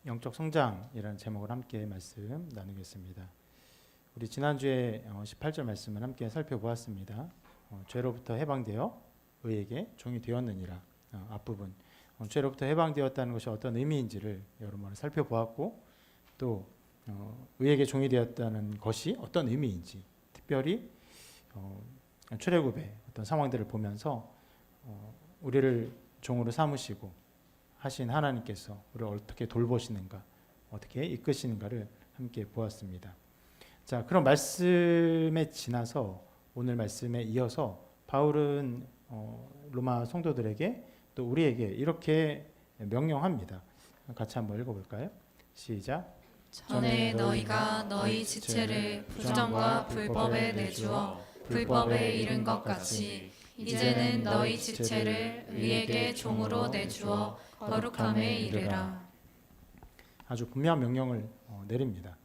영적 성장이라는 제목을 함께 말씀 나누겠습니다. 우리 지난주에 18절 말씀을 함께 살펴보았습니다. 죄로부터 해방되어 의에게 종이 되었느니라. 앞부분 죄로부터 해방되었다는 것이 어떤 의미인지를 여러 번 살펴보았고, 또 의에게 종이 되었다는 것이 어떤 의미인지, 특별히 출애굽의 어떤 상황들을 보면서 우리를 종으로 삼으시고 하신 하나님께서 우리를 어떻게 돌보시는가, 어떻게 이끄시는가를 함께 보았습니다. 자, 그런 말씀에 지나서 오늘 말씀에 이어서 바울은 로마 성도들에게 또 우리에게 이렇게 명령합니다. 같이 한번 읽어볼까요? 시작. 전에 너희가 너희 지체를 부정과 불법에 내주어 불법에 이른 것 같이 이제는 너희 지체를 의에게 종으로 내주어 거룩함에 이르라. 아주 분명한 명령을 내립니다.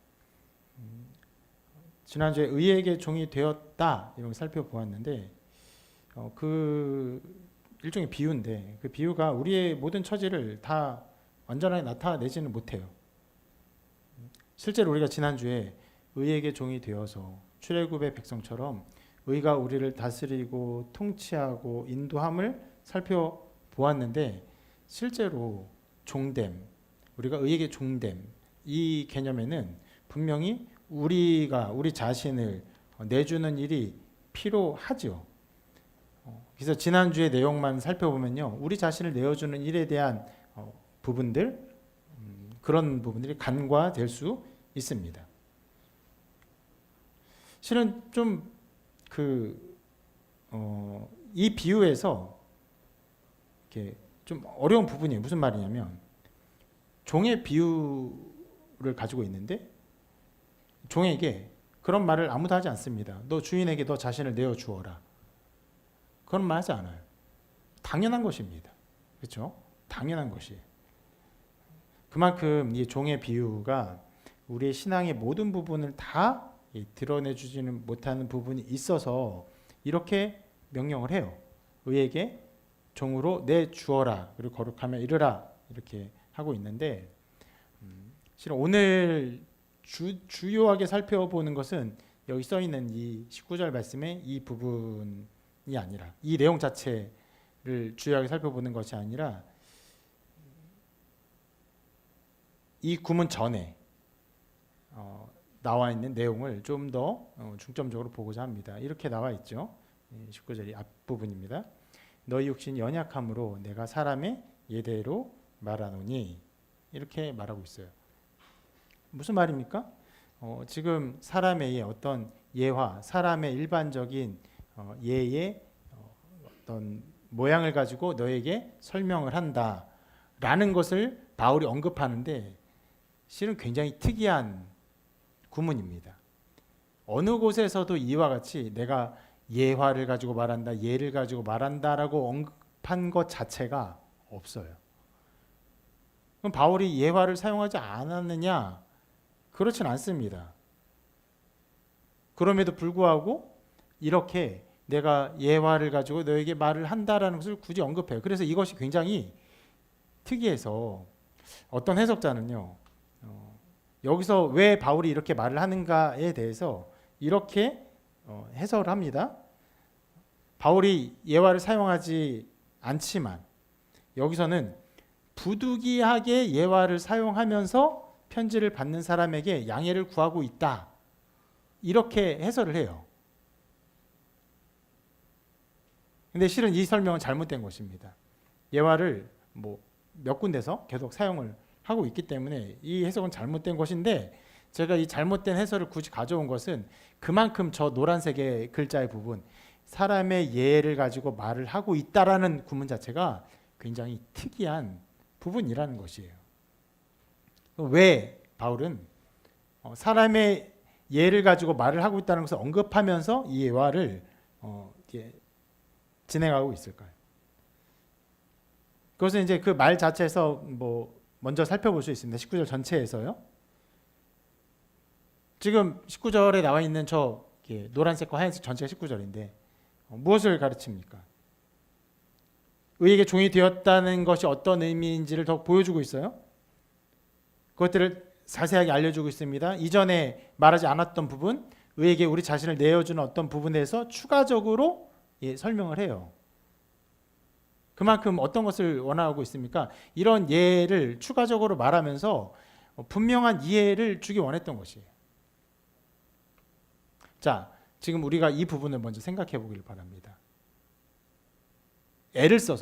지난주에 의에게 종이 되었다 이런 걸 살펴보았는데, 그 일종의 비유인데, 그 비유가 우리의 모든 처지를 다 완전하게 나타내지는 못해요. 실제로 우리가 지난주에 의에게 종이 되어서 출애굽의 백성처럼 의가 우리를 다스리고 통치하고 인도함을 살펴보았는데, 실제로 종됨, 우리가 의에게 종됨, 이 개념에는 분명히 우리가 우리 자신을 내주는 일이 필요하죠. 그래서 지난주의 내용만 살펴보면요, 우리 자신을 내어주는 일에 대한 부분들, 그런 부분들이 간과될 수 있습니다. 실은 좀 이 비유에서 이렇게 좀 어려운 부분이 무슨 말이냐면, 종의 비유를 가지고 있는데 종에게 그런 말을 아무도 하지 않습니다. 너 주인에게 너 자신을 내어 주어라, 그런 말 하지 않아요. 당연한 것입니다. 그렇죠? 당연한 것이에요. 그만큼 이 종의 비유가 우리의 신앙의 모든 부분을 다 드러내주지는 못하는 부분이 있어서 이렇게 명령을 해요. 의에게 종으로 내주어라, 그리고 거룩함에 이르라, 이렇게 하고 있는데, 실은 오늘 주요하게 살펴보는 것은 여기 써있는 이 19절 말씀의 이 부분이 아니라, 이 내용 자체를 주요하게 살펴보는 것이 아니라 이 구문 전에 나와 있는 내용을 좀 더 중점적으로 보고자 합니다. 이렇게 나와 있죠. 19절이 앞부분입니다. 너희 육신 연약함으로 내가 사람의 예대로 말하노니, 이렇게 말하고 있어요. 무슨 말입니까? 지금 사람의 어떤 예화, 사람의 일반적인 예의 어떤 모양을 가지고 너에게 설명을 한다라는 것을 바울이 언급하는데, 실은 굉장히 특이한 구문입니다. 어느 곳에서도 이와 같이 내가 예화를 가지고 말한다, 예를 가지고 말한다라고 언급한 것 자체가 없어요. 그럼 바울이 예화를 사용하지 않았느냐? 그렇진 않습니다. 그럼에도 불구하고 이렇게 내가 예화를 가지고 너에게 말을 한다라는 것을 굳이 언급해요. 그래서 이것이 굉장히 특이해서 어떤 해석자는요, 여기서 왜 바울이 이렇게 말을 하는가에 대해서 이렇게 해석을 합니다. 바울이 예화를 사용하지 않지만 여기서는 부득이하게 예화를 사용하면서 편지를 받는 사람에게 양해를 구하고 있다, 이렇게 해설을 해요. 근데 실은 이 설명은 잘못된 것입니다. 예화를 몇 군데서 계속 사용을 하고 있기 때문에 이 해석은 잘못된 것인데, 제가 이 잘못된 해설을 굳이 가져온 것은 그만큼 저 노란색의 글자의 부분, 사람의 예를 가지고 말을 하고 있다라는 구문 자체가 굉장히 특이한 부분이라는 것이에요. 왜 바울은 사람의 예를 가지고 말을 하고 있다는 것을 언급하면서 이 예화를 진행하고 있을까요? 그것은 이제 그 말 자체에서 먼저 살펴볼 수 있습니다. 19절 전체에서요. 지금 19절에 나와 있는 저 노란색과 하얀색 전체가 19절인데 무엇을 가르칩니까? 의에게 종이 되었다는 것이 어떤 의미인지를 더 보여주고 있어요. 그것들을 자세하게 알려주고 있습니다. 이전에 말하지 않았던 부분, 의에게 우리 자신을 내어주는 어떤 부분에서 추가적으로 설명을 해요. 그만큼 어떤 것을 원하고 있습니까? 이런 예를 추가적으로 말하면서 분명한 이해를 주기 원했던 것이에요. 자, 지금 우리가 이 부분을 먼저 생각해 보길 바랍니다.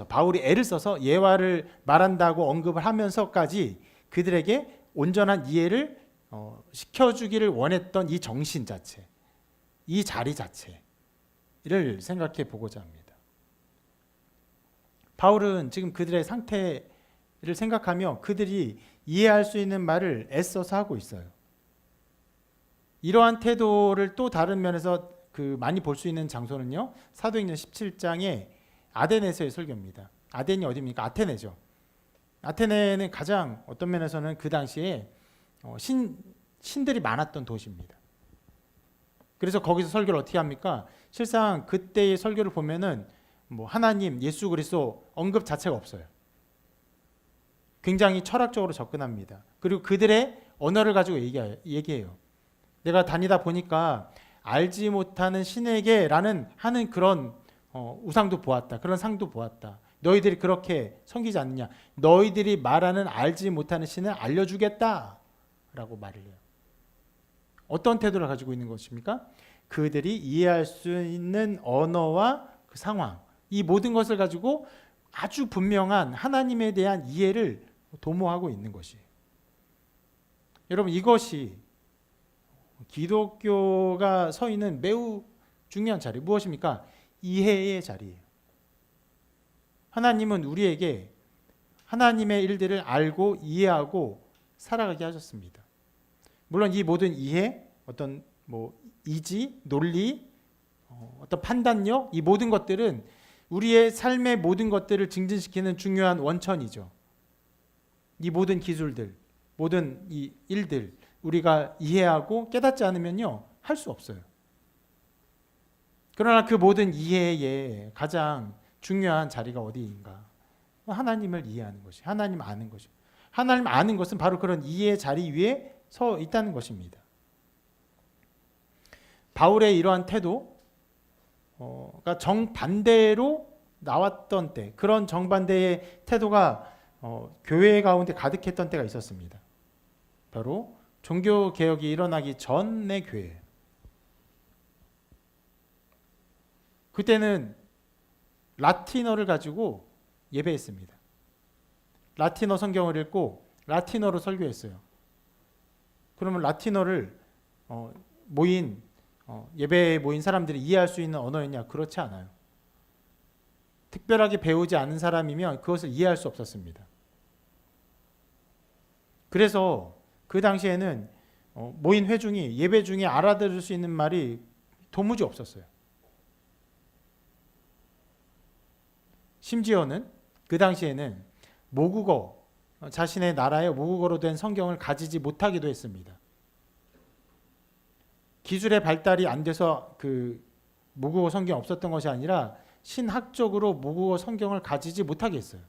바울이 애를 써서 예화를 말한다고 언급을 하면서까지 그들에게 온전한 이해를 시켜주기를 원했던 이 정신 자체, 이 자리 자체를 생각해 보고자 합니다. 바울은 지금 그들의 상태를 생각하며 그들이 이해할 수 있는 말을 애써서 하고 있어요. 이러한 태도를 또 다른 면에서 많이 볼 수 있는 장소는요, 사도행전 17장의 아데네서의 설교입니다. 아덴이 어디입니까? 아테네죠. 아테네는 가장 어떤 면에서는 그 당시에 신들이 많았던 도시입니다. 그래서 거기서 설교를 어떻게 합니까? 실상 그때의 설교를 보면은 하나님, 예수 그리스도 언급 자체가 없어요. 굉장히 철학적으로 접근합니다. 그리고 그들의 언어를 가지고 얘기해요. 내가 다니다 보니까 알지 못하는 신에게라는 하는 그런 우상도 보았다. 그런 상도 보았다. 너희들이 그렇게 섬기지 않느냐. 너희들이 말하는 알지 못하는 신을 알려주겠다 라고 말을 해요. 어떤 태도를 가지고 있는 것입니까? 그들이 이해할 수 있는 언어와 그 상황, 이 모든 것을 가지고 아주 분명한 하나님에 대한 이해를 도모하고 있는 것이에요. 여러분, 이것이 기독교가 서 있는 매우 중요한 자리, 무엇입니까? 이해의 자리예요. 하나님은 우리에게 하나님의 일들을 알고 이해하고 살아가게 하셨습니다. 물론 이 모든 이해, 어떤 이지, 논리, 어떤 판단력, 이 모든 것들은 우리의 삶의 모든 것들을 증진시키는 중요한 원천이죠. 이 모든 기술들, 모든 이 일들 우리가 이해하고 깨닫지 않으면요, 할 수 없어요. 그러나 그 모든 이해의 가장 중요한 자리가 어디인가? 하나님을 이해하는 것이, 하나님 아는 것이. 하나님 아는 것은 바로 그런 이해의 자리 위에 서 있다는 것입니다. 바울의 이러한 태도가 정반대로 나왔던 때, 그런 정반대의 태도가 교회 가운데 가득했던 때가 있었습니다. 바로 종교개혁이 일어나기 전의 교회예요. 그때는 라틴어를 가지고 예배했습니다. 라틴어 성경을 읽고 라틴어로 설교했어요. 그러면 라틴어를 예배에 모인 사람들이 이해할 수 있는 언어였냐? 그렇지 않아요. 특별하게 배우지 않은 사람이면 그것을 이해할 수 없었습니다. 그래서 그 당시에는 모인 회중이 예배 중에 알아들을 수 있는 말이 도무지 없었어요. 심지어는 그 당시에는 모국어, 자신의 나라의 모국어로 된 성경을 가지지 못하기도 했습니다. 기술의 발달이 안 돼서 그 모국어 성경 없었던 것이 아니라 신학적으로 모국어 성경을 가지지 못하게 했어요.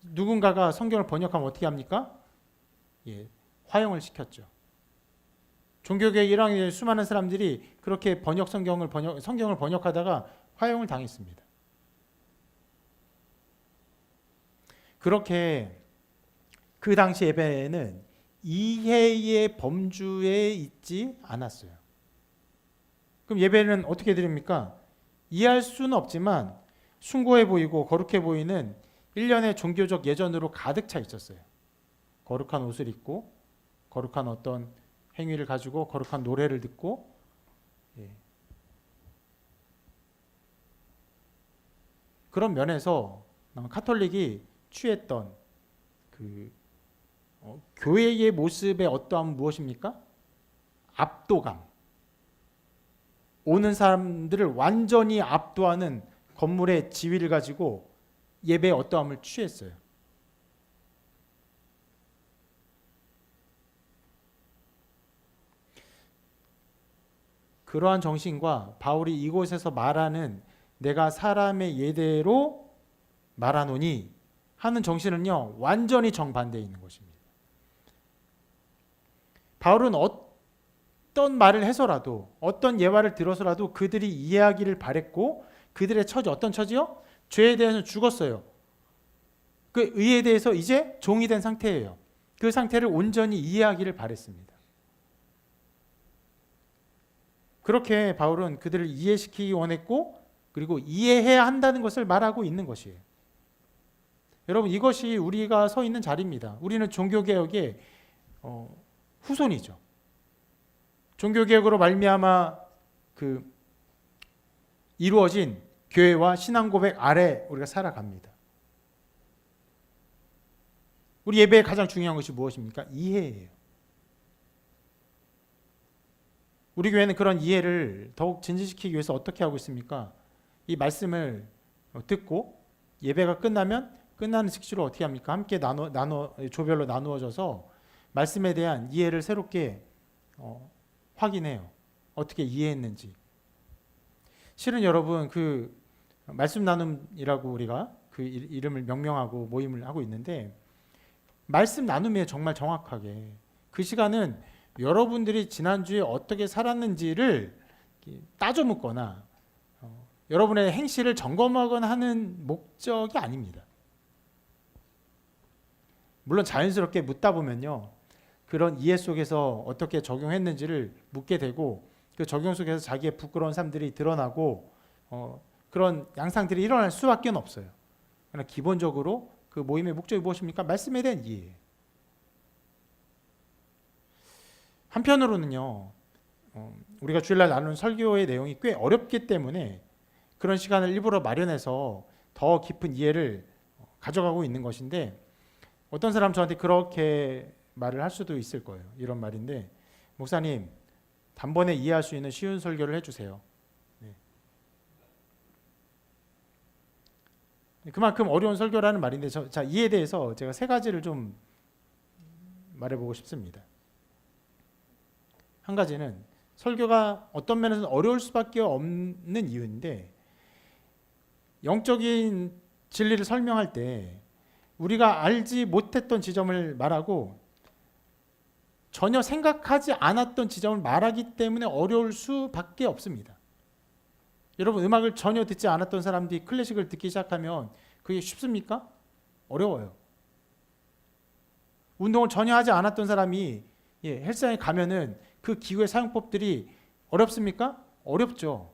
누군가가 성경을 번역하면 어떻게 합니까? 화형을 시켰죠. 종교개혁 1학년에 수많은 사람들이 그렇게 성경을 번역하다가 화형을 당했습니다. 그렇게 그 당시 예배는 이해의 범주에 있지 않았어요. 그럼 예배는 어떻게 드립니까? 이해할 수는 없지만 숭고해 보이고 거룩해 보이는 일련의 종교적 예전으로 가득 차 있었어요. 거룩한 옷을 입고 거룩한 어떤 행위를 가지고 거룩한 노래를 듣고 그런 면에서 카톨릭이 취했던 교회의 모습의 어떠함은 무엇입니까? 압도감. 오는 사람들을 완전히 압도하는 건물의 지위를 가지고 예배의 어떠함을 취했어요. 그러한 정신과 바울이 이곳에서 말하는 내가 사람의 예대로 말하노니 하는 정신은요, 완전히 정반대에 있는 것입니다. 바울은 어떤 말을 해서라도 어떤 예화를 들어서라도 그들이 이해하기를 바랬고 그들의 처지 어떤 처지요? 죄에 대해서 죽었어요. 그 의에 대해서 이제 종이 된 상태예요. 그 상태를 온전히 이해하기를 바랬습니다. 그렇게 바울은 그들을 이해시키기 원했고 그리고 이해해야 한다는 것을 말하고 있는 것이에요. 여러분 이것이 우리가 서 있는 자리입니다. 우리는 종교개혁의 후손이죠. 종교개혁으로 말미암아 이루어진 교회와 신앙고백 아래 우리가 살아갑니다. 우리 예배의 가장 중요한 것이 무엇입니까? 이해예요. 우리 교회는 그런 이해를 더욱 진지시키기 위해서 어떻게 하고 있습니까? 이 말씀을 듣고 예배가 끝나면 끝나는 즉시로 어떻게 합니까? 함께 조별로 나누어져서 말씀에 대한 이해를 새롭게 확인해요. 어떻게 이해했는지. 실은 여러분 그 말씀 나눔이라고 우리가 그 이름을 명명하고 모임을 하고 있는데 말씀 나눔에 정말 정확하게 그 시간은 여러분들이 지난주에 어떻게 살았는지를 따져 묻거나 여러분의 행실을 점검하거나 하는 목적이 아닙니다. 물론 자연스럽게 묻다 보면요. 그런 이해 속에서 어떻게 적용했는지를 묻게 되고 그 적용 속에서 자기의 부끄러운 삶들이 드러나고 그런 양상들이 일어날 수밖에 없어요. 그러나 기본적으로 그 모임의 목적이 무엇입니까? 말씀에 대한 이해. 한편으로는요. 우리가 주일날 나누는 설교의 내용이 꽤 어렵기 때문에 그런 시간을 일부러 마련해서 더 깊은 이해를 가져가고 있는 것인데 어떤 사람 저한테 그렇게 말을 할 수도 있을 거예요. 이런 말인데 목사님 단번에 이해할 수 있는 쉬운 설교를 해주세요. 네. 그만큼 어려운 설교라는 말인데 자 이에 대해서 제가 세 가지를 좀 말해보고 싶습니다. 한 가지는 설교가 어떤 면에서는 어려울 수밖에 없는 이유인데 영적인 진리를 설명할 때 우리가 알지 못했던 지점을 말하고 전혀 생각하지 않았던 지점을 말하기 때문에 어려울 수밖에 없습니다. 여러분 음악을 전혀 듣지 않았던 사람들이 클래식을 듣기 시작하면 그게 쉽습니까? 어려워요. 운동을 전혀 하지 않았던 사람이 헬스장에 가면은 그 기구의 사용법들이 어렵습니까? 어렵죠.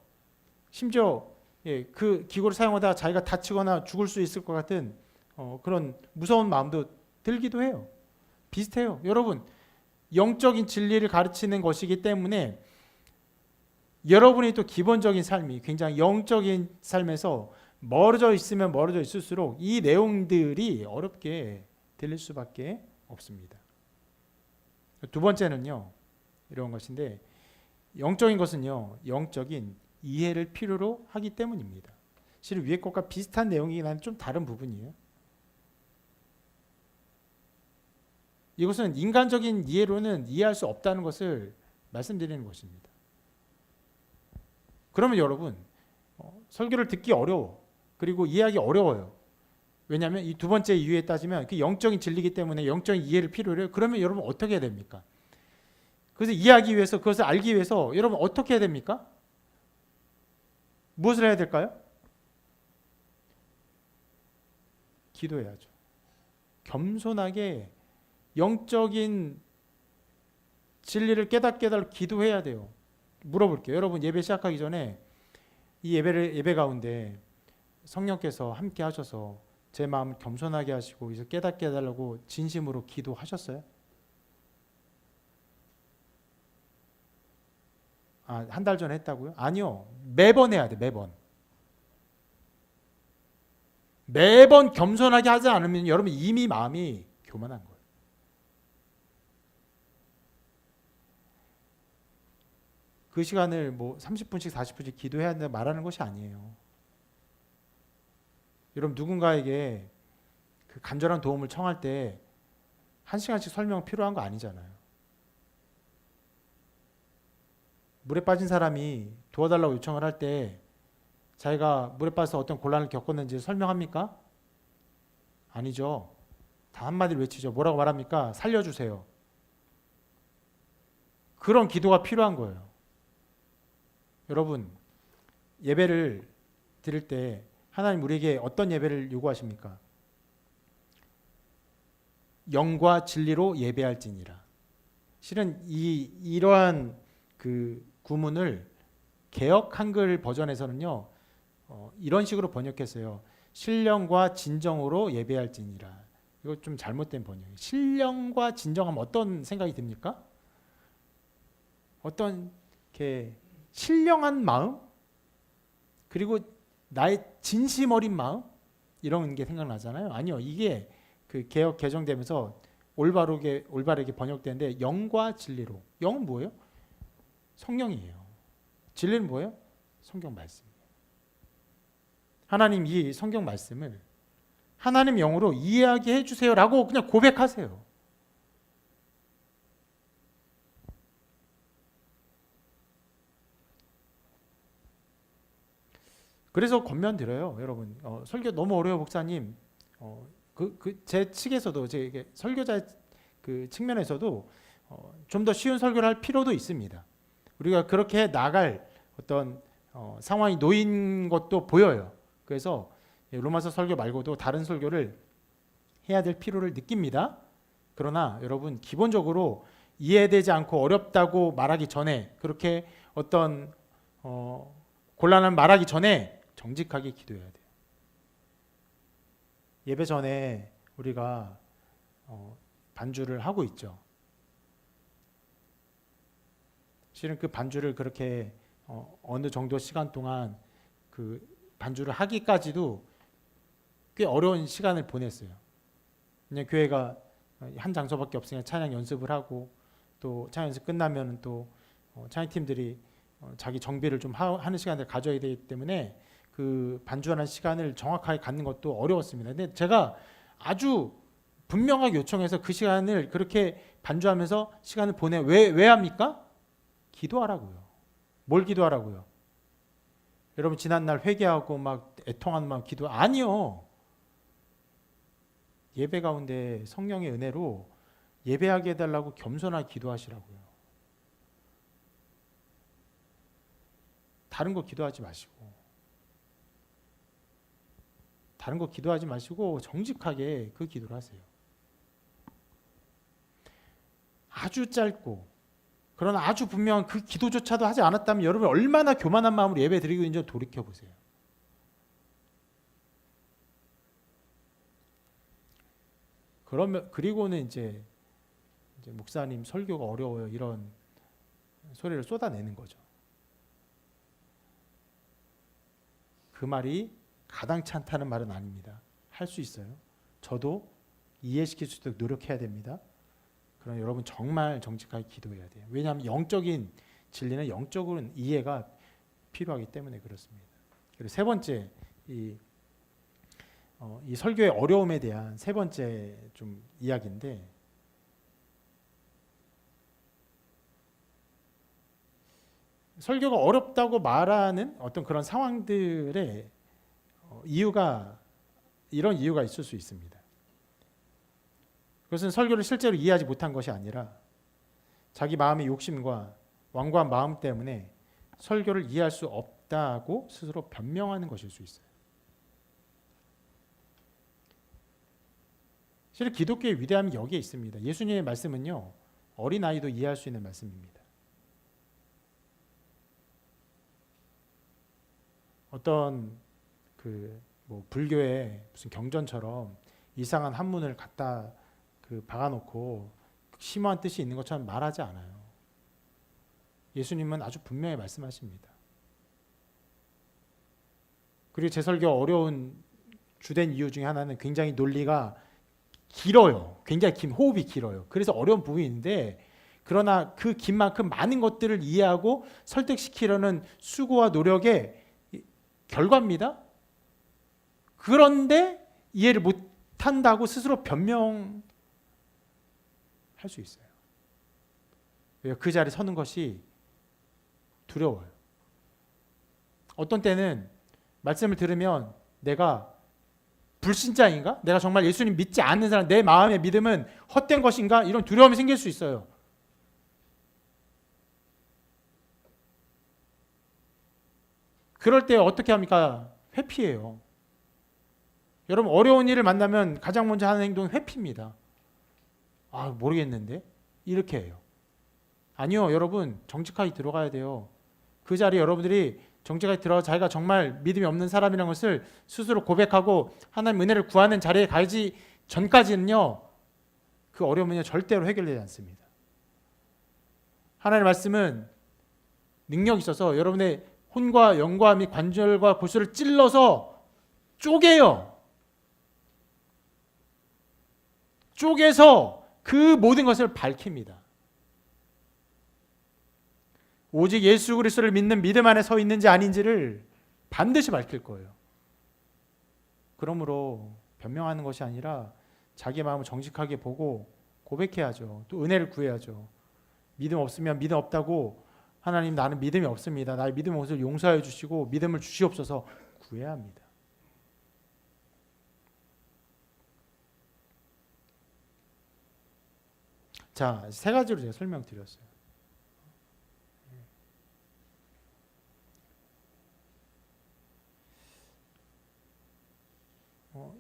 심지어 그 기구를 사용하다가 자기가 다치거나 죽을 수 있을 것 같은 그런 무서운 마음도 들기도 해요. 비슷해요. 여러분 영적인 진리를 가르치는 것이기 때문에 여러분이 또 기본적인 삶이 굉장히 영적인 삶에서 멀어져 있으면 멀어져 있을수록 이 내용들이 어렵게 들릴 수밖에 없습니다. 두 번째는요. 이런 것인데 영적인 것은요. 영적인 이해를 필요로 하기 때문입니다. 실은 위의 것과 비슷한 내용이긴 한데 좀 다른 부분이에요. 이것은 인간적인 이해로는 이해할 수 없다는 것을 말씀드리는 것입니다. 그러면 여러분 설교를 듣기 어려워. 그리고 이해하기 어려워요. 왜냐하면 이 두 번째 이유에 따지면 그 영적인 진리이기 때문에 영적인 이해를 필요로 해요. 그러면 여러분 어떻게 해야 됩니까? 그래서 이해하기 위해서 그것을 알기 위해서 여러분 어떻게 해야 됩니까? 무엇을 해야 될까요? 기도해야죠. 겸손하게 영적인 진리를 깨닫게 해달라고 기도해야 돼요. 물어볼게요. 여러분 예배 시작하기 전에 이 예배 가운데 성령께서 함께 하셔서 제 마음을 겸손하게 하시고 이제 깨닫게 해달라고 진심으로 기도하셨어요? 한 달 전에 했다고요? 아니요. 매번 해야 돼. 매번 겸손하게 하지 않으면 여러분 이미 마음이 교만한 거예요. 그 시간을 뭐 30분씩 40분씩 기도해야 한다 말하는 것이 아니에요. 여러분 누군가에게 그 간절한 도움을 청할 때 1시간씩 설명 필요한 거 아니잖아요. 물에 빠진 사람이 도와달라고 요청을 할 때 자기가 물에 빠져서 어떤 곤란을 겪었는지 설명합니까? 아니죠. 다 한마디를 외치죠. 뭐라고 말합니까? 살려주세요. 그런 기도가 필요한 거예요. 여러분, 예배를 드릴 때 하나님 우리에게 어떤 예배를 요구하십니까? 영과 진리로 예배할지니라. 실은 이러한 그 구문을 개역 한글 버전에서는요, 이런 식으로 번역했어요. 신령과 진정으로 예배할지니라. 이거 좀 잘못된 번역이에요. 신령과 진정하면 어떤 생각이 듭니까? 어떤 이렇게 신령한 마음, 그리고 나의 진심 어린 마음, 이런 게 생각나잖아요. 아니요, 이게 그 개역 개정되면서 올바르게 번역되는데 영과 진리로. 영은 뭐예요? 성령이에요. 진리는 뭐예요? 성경 말씀. 하나님 이 성경 말씀을 하나님 영으로 이해하게 해주세요라고 그냥 고백하세요. 그래서 권면드려요, 여러분. 설교 너무 어려워, 목사님. 제 측에서도, 제 설교자 그 측면에서도 좀 더 쉬운 설교를 할 필요도 있습니다. 우리가 그렇게 나갈 어떤 상황이 놓인 것도 보여요. 그래서 로마서 설교 말고도 다른 설교를 해야 될 필요를 느낍니다. 그러나 여러분, 기본적으로 이해되지 않고 어렵다고 말하기 전에, 그렇게 어떤 곤란한 말하기 전에 정직하게 기도해야 돼요. 예배 전에 우리가 반주를 하고 있죠. 실은 그 반주를 그렇게 어느 정도 시간 동안 그 반주를 하기까지도 꽤 어려운 시간을 보냈어요. 그냥 교회가 한 장소밖에 없으니까 찬양 연습을 하고, 또 찬양 연습 끝나면 또 찬양팀들이 자기 정비를 좀 하는 시간을 가져야 되기 때문에 그 반주하는 시간을 정확하게 갖는 것도 어려웠습니다. 근데 제가 아주 분명하게 요청해서 그 시간을 그렇게 반주하면서 시간을 왜 합니까? 기도하라고요. 뭘 기도하라고요? 여러분, 지난날 회개하고 막 애통하는 마음 기도 아니요. 예배 가운데 성령의 은혜로 예배하게 해달라고 겸손하게 기도하시라고요. 다른 거 기도하지 마시고 정직하게 그 기도를 하세요. 아주 짧고, 그러나 아주 분명한 그 기도조차도 하지 않았다면 여러분 얼마나 교만한 마음으로 예배 드리고 있는지 돌이켜보세요. 그리고는 이제 목사님 설교가 어려워요, 이런 소리를 쏟아내는 거죠. 그 말이 가당치 않다는 말은 아닙니다. 할 수 있어요. 저도 이해시킬 수 있도록 노력해야 됩니다. 그럼 여러분 정말 정직하게 기도해야 돼요. 왜냐하면 영적인 진리는 영적으로는 이해가 필요하기 때문에 그렇습니다. 그리고 세 번째, 이 설교의 어려움에 대한 세 번째 좀 이야기인데, 설교가 어렵다고 말하는 어떤 그런 상황들의 이런 이유가 있을 수 있습니다. 그것은 설교를 실제로 이해하지 못한 것이 아니라 자기 마음의 욕심과 완고한 마음 때문에 설교를 이해할 수 없다고 스스로 변명하는 것일 수 있어요. 실은 기독교의 위대함이 여기에 있습니다. 예수님의 말씀은요, 어린아이도 이해할 수 있는 말씀입니다. 어떤 불교의 무슨 경전처럼 이상한 한문을 갖다 박아놓고 심오한 뜻이 있는 것처럼 말하지 않아요. 예수님은 아주 분명히 말씀하십니다. 그리고 제 설교 어려운 주된 이유 중에 하나는 굉장히 논리가 길어요. 굉장히 호흡이 길어요. 그래서 어려운 부분이 있는데, 그러나 그 긴 만큼 많은 것들을 이해하고 설득시키려는 수고와 노력의 결과입니다. 그런데 이해를 못한다고 스스로 변명할 수 있어요. 그 자리에 서는 것이 두려워요. 어떤 때는 말씀을 들으면 내가 불신자인가? 내가 정말 예수님 믿지 않는 사람, 내 마음의 믿음은 헛된 것인가? 이런 두려움이 생길 수 있어요. 그럴 때 어떻게 합니까? 회피해요. 여러분 어려운 일을 만나면 가장 먼저 하는 행동은 회피입니다. 아 모르겠는데 이렇게 해요. 아니요 여러분 정직하게 들어가야 돼요. 그 자리에 여러분들이 정직하게 들어가 자기가 정말 믿음이 없는 사람이라는 것을 스스로 고백하고 하나님 은혜를 구하는 자리에 가지 전까지는요 그 어려움은요 절대로 해결되지 않습니다. 하나님의 말씀은 능력이 있어서 여러분의 혼과 영과 및 관절과 골수를 찔러서 쪼개요. 쪼개서 그 모든 것을 밝힙니다. 오직 예수 그리스도를 믿는 믿음 안에 서 있는지 아닌지를 반드시 밝힐 거예요. 그러므로 변명하는 것이 아니라 자기 마음을 정직하게 보고 고백해야죠. 또 은혜를 구해야죠. 믿음 없으면 믿음 없다고 하나님 나는 믿음이 없습니다. 나의 믿음 없음을 용서해 주시고 믿음을 주시옵소서 구해야 합니다. 자, 세 가지로 제가 설명드렸어요.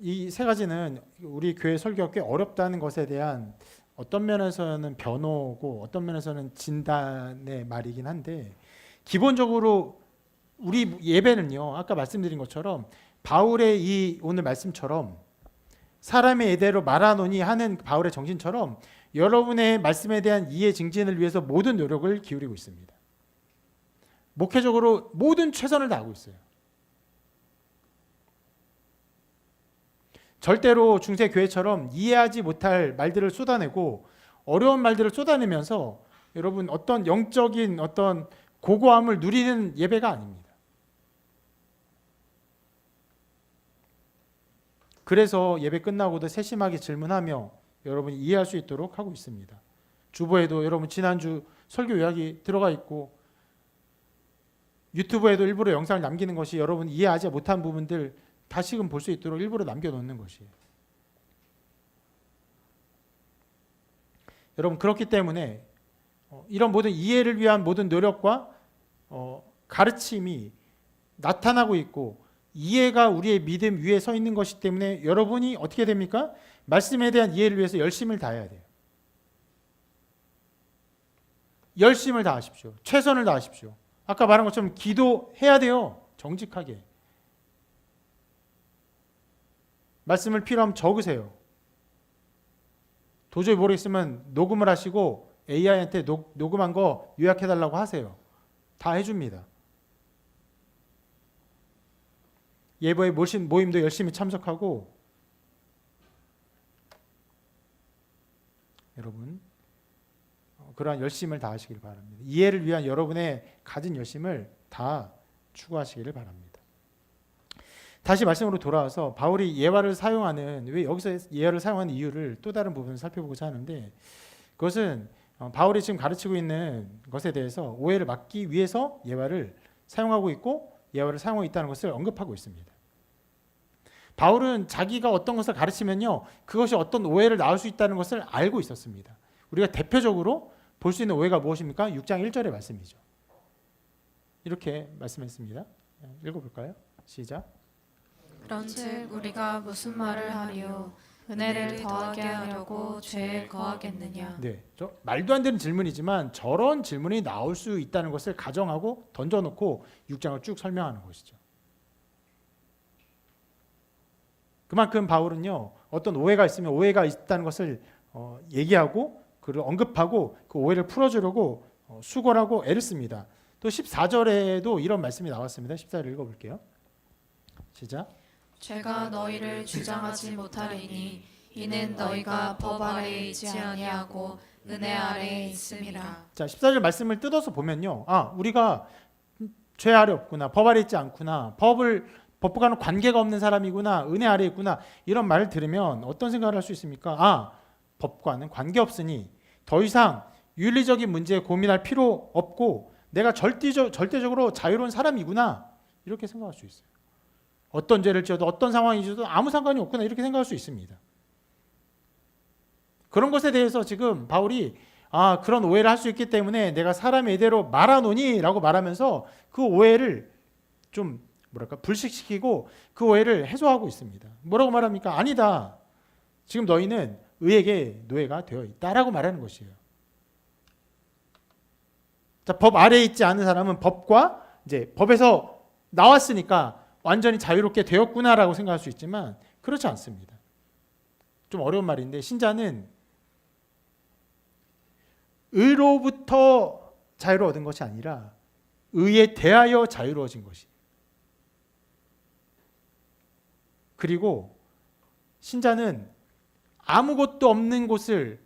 이 세 가지는 우리 교회 설교가 꽤 어렵다는 것에 대한 어떤 면에서는 변호고 어떤 면에서는 진단의 말이긴 한데 기본적으로 우리 예배는요 아까 말씀드린 것처럼 바울의 이 오늘 말씀처럼 사람의 예대로 말하노니 하는 바울의 정신처럼 여러분의 말씀에 대한 이해 증진을 위해서 모든 노력을 기울이고 있습니다. 목회적으로 모든 최선을 다하고 있어요. 절대로 중세 교회처럼 이해하지 못할 말들을 쏟아내고 어려운 말들을 쏟아내면서 여러분 어떤 영적인 어떤 고고함을 누리는 예배가 아닙니다. 그래서 예배 끝나고도 세심하게 질문하며 여러분이 이해할 수 있도록 하고 있습니다. 주보에도 여러분 지난주 설교 요약이 들어가 있고 유튜브에도 일부러 영상을 남기는 것이 여러분 이해하지 못한 부분들 다시금 볼 수 있도록 일부러 남겨놓는 것이에요. 여러분 그렇기 때문에 이런 모든 이해를 위한 모든 노력과 가르침이 나타나고 있고 이해가 우리의 믿음 위에 서 있는 것이기 때문에 여러분이 어떻게 됩니까? 말씀에 대한 이해를 위해서 열심을 다해야 돼요. 열심을 다하십시오. 최선을 다하십시오. 아까 말한 것처럼 기도해야 돼요. 정직하게. 말씀을 필요하면 적으세요. 도저히 모르겠으면 녹음을 하시고 AI한테 녹음한 거 요약해달라고 하세요. 다 해줍니다. 예보의 모임도 열심히 참석하고 여러분 그러한 열심을 다하시길 바랍니다. 이해를 위한 여러분의 가진 열심을 다 추구하시기를 바랍니다. 다시 말씀으로 돌아와서 바울이 예화를 사용하는 왜 여기서 예화를 사용하는 이유를 또 다른 부분을 살펴보고자 하는데 그것은 바울이 지금 가르치고 있는 것에 대해서 오해를 막기 위해서 예화를 사용하고 있고 예화를 사용하고 있다는 것을 언급하고 있습니다. 바울은 자기가 어떤 것을 가르치면요 그것이 어떤 오해를 낳을 수 있다는 것을 알고 있었습니다. 우리가 대표적으로 볼 수 있는 오해가 무엇입니까? 6장 1절의 말씀이죠. 이렇게 말씀했습니다. 읽어볼까요? 시작. 그런즉 우리가 무슨 말을 하리요? 은혜를 더하게 하려고 죄에 거하겠느냐? 네, 말도 안 되는 질문이지만 저런 질문이 나올 수 있다는 것을 가정하고 던져놓고 6장을 쭉 설명하는 것이죠. 그만큼 바울은요 어떤 오해가 있으면 오해가 있다는 것을 얘기하고 그를 언급하고 그 오해를 풀어주려고 수고하고 애를 씁니다. 또 14절에도 이런 말씀이 나왔습니다. 14절 읽어볼게요. 시작. 죄가 너희를 주장하지 못하리니 이는 너희가 법 아래에 있지 아니하고 은혜 아래에 있음이라. 자, 14절 말씀을 뜯어서 보면요. 우리가 죄 아래 없구나. 법 아래 있지 않구나. 법과는 관계가 없는 사람이구나. 은혜 아래 있구나. 이런 말을 들으면 어떤 생각을 할 수 있습니까? 법과는 관계없으니 더 이상 윤리적인 문제에 고민할 필요 없고 내가 절대적으로 자유로운 사람이구나. 이렇게 생각할 수 있어요. 어떤 죄를 지어도 어떤 상황이 지어도 아무 상관이 없구나. 이렇게 생각할 수 있습니다. 그런 것에 대해서 지금 바울이 그런 오해를 할 수 있기 때문에 내가 사람의 이대로 말하노니 라고 말하면서 그 오해를 좀 뭐랄까 불식시키고 그 오해를 해소하고 있습니다. 뭐라고 말합니까? 아니다. 지금 너희는 의에게 노예가 되어 있다라고 말하는 것이에요. 자, 법 아래에 있지 않은 사람은 법과 이제 법에서 나왔으니까 완전히 자유롭게 되었구나라고 생각할 수 있지만 그렇지 않습니다. 좀 어려운 말인데 신자는 의로부터 자유를 얻은 것이 아니라 의에 대하여 자유로워진 것이. 그리고 신자는 아무것도 없는 곳을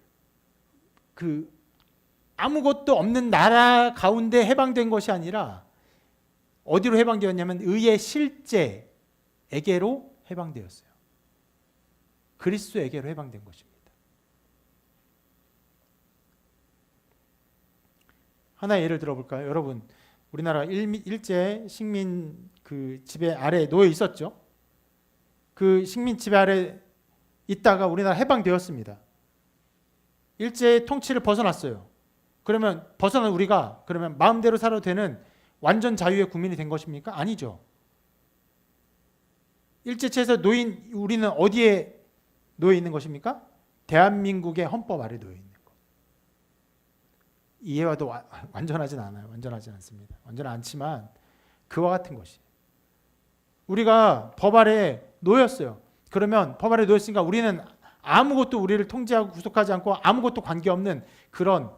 아무것도 없는 나라 가운데 해방된 것이 아니라 어디로 해방되었냐면 의의 실제에게로 해방되었어요. 그리스도에게로 해방된 것입니다. 하나의 예를 들어볼까요? 여러분, 우리나라 일제 식민 그 지배 아래 놓여 있었죠. 그 식민 지배 아래 있다가 우리나라 해방되었습니다. 일제의 통치를 벗어났어요. 그러면 벗어난 우리가 그러면 마음대로 살아도 되는 완전 자유의 국민이 된 것입니까? 아니죠. 일제체에서 놓인 우리는 어디에 놓여 있는 것입니까? 대한민국의 헌법 아래 놓여 있는 것. 이해와도 완전하진 않아요. 완전하진 않습니다. 완전히 않지만 그와 같은 것이. 우리가 법 아래 놓였어요. 그러면 법 아래 놓였으니까 우리는 아무것도 우리를 통제하고 구속하지 않고 아무것도 관계없는 그런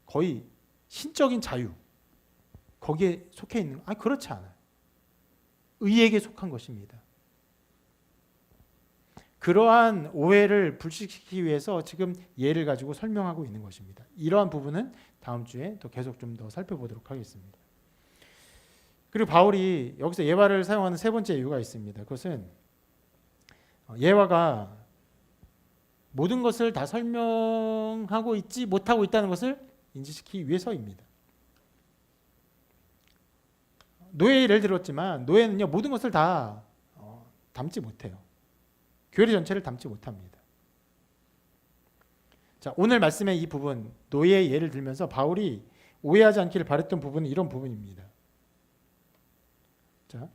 거의 신적인 자유 거기에 속해 있는 아니 그렇지 않아요. 의에게 속한 것입니다. 그러한 오해를 불식시키기 위해서 지금 예를 가지고 설명하고 있는 것입니다. 이러한 부분은 다음 주에 또 계속 좀 더 살펴보도록 하겠습니다. 그리고 바울이 여기서 예화를 사용하는 세 번째 이유가 있습니다. 그것은 예화가 모든 것을 다 설명하고 있지 못하고 있다는 것을 인지시키기 위해서입니다. 노예 예를 들었지만 노예는요 모든 것을 다 담지 못해요. 교리 전체를 담지 못합니다. 자, 오늘 말씀의 이 부분 노예의 예를 들면서 바울이 오해하지 않기를 바랬던 부분은 이런 부분입니다. 자,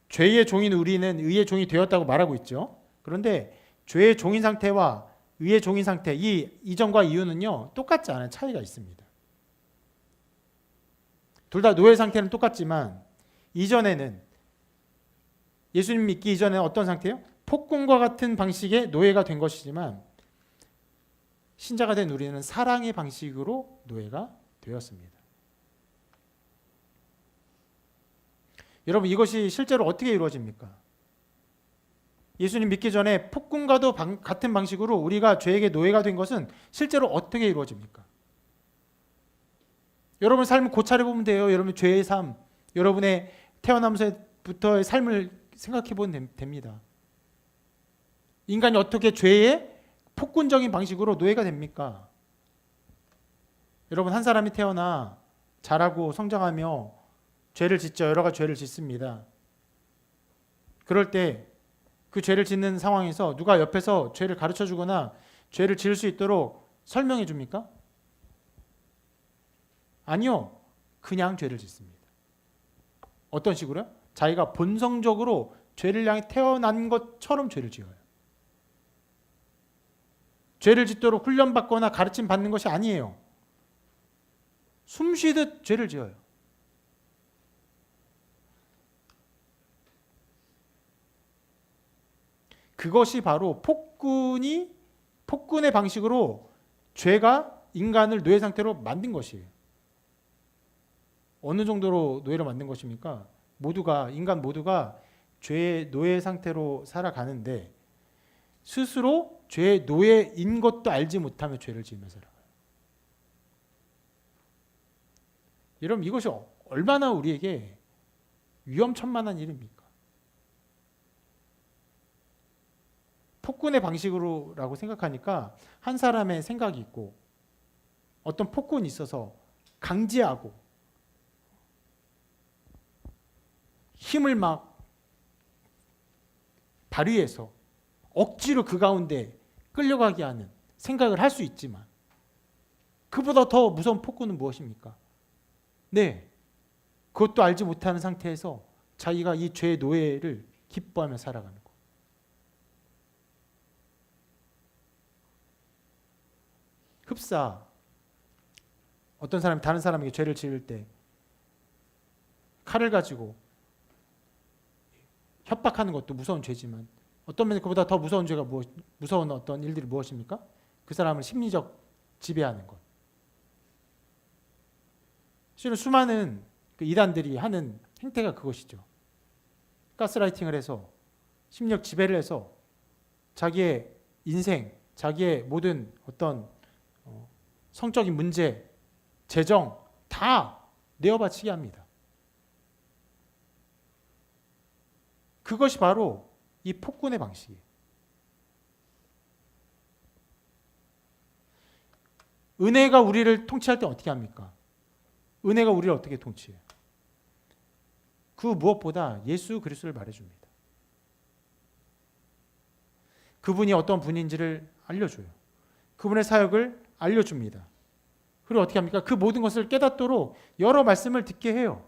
죄의 종인 우리는 의의 종이 되었다고 말하고 있죠. 그런데 죄의 종인 상태와 의의 종인 상태 이 이전과 이후는요 똑같지 않아요. 차이가 있습니다. 둘 다 노예 상태는 똑같지만 이전에는 예수님 믿기 이전에는 어떤 상태예요? 폭군과 같은 방식의 노예가 된 것이지만 신자가 된 우리는 사랑의 방식으로 노예가 되었습니다. 여러분 이것이 실제로 어떻게 이루어집니까? 예수님 믿기 전에 폭군과도 같은 방식으로 우리가 죄에게 노예가 된 것은 실제로 어떻게 이루어집니까? 여러분 삶을 고찰해 보면 돼요. 여러분 죄의 삶, 여러분의 태어나면서부터의 삶을 생각해 보면 됩니다. 인간이 어떻게 죄의 폭군적인 방식으로 노예가 됩니까? 여러분 한 사람이 태어나 자라고 성장하며 죄를 짓죠. 여러 가지 죄를 짓습니다. 그럴 때 그 죄를 짓는 상황에서 누가 옆에서 죄를 가르쳐 주거나 죄를 지을 수 있도록 설명해 줍니까? 아니요. 그냥 죄를 짓습니다. 어떤 식으로요? 자기가 본성적으로 죄를 향해 태어난 것처럼 죄를 지어요. 죄를 짓도록 훈련받거나 가르침 받는 것이 아니에요. 숨 쉬듯 죄를 지어요. 그것이 바로 폭군의 방식으로 죄가 인간을 노예 상태로 만든 것이에요. 어느 정도로 노예로 만든 것입니까? 인간 모두가 죄의 노예 상태로 살아가는데 스스로 죄의 노예인 것도 알지 못하며 죄를 지으며 살아가요. 여러분 이것이 얼마나 우리에게 위험천만한 일입니까? 폭군의 방식으로라고 생각하니까 한 사람의 생각이 있고 어떤 폭군이 있어서 강제하고 힘을 막 발휘해서 억지로 그 가운데 끌려가게 하는 생각을 할 수 있지만 그보다 더 무서운 폭군은 무엇입니까? 네, 그것도 알지 못하는 상태에서 자기가 이 죄의 노예를 기뻐하며 살아가는 거. 흡사, 어떤 사람이 다른 사람에게 죄를 지을 때 칼을 가지고 협박하는 것도 무서운 죄지만 어떤 면에서 그보다 더 무서운 죄가 무서운 어떤 일들이 무엇입니까? 그 사람을 심리적 지배하는 것. 실은 수많은 그 이단들이 하는 행태가 그것이죠. 가스라이팅을 해서 심리적 지배를 해서 자기의 인생, 자기의 모든 어떤 성적인 문제, 재정 다 내어바치게 합니다. 그것이 바로 이 폭군의 방식이에요. 은혜가 우리를 통치할 때 어떻게 합니까? 은혜가 우리를 어떻게 통치해요? 그 무엇보다 예수 그리스도를 말해줍니다. 그분이 어떤 분인지를 알려줘요. 그분의 사역을 알려줍니다. 그리고 어떻게 합니까? 그 모든 것을 깨닫도록 여러 말씀을 듣게 해요.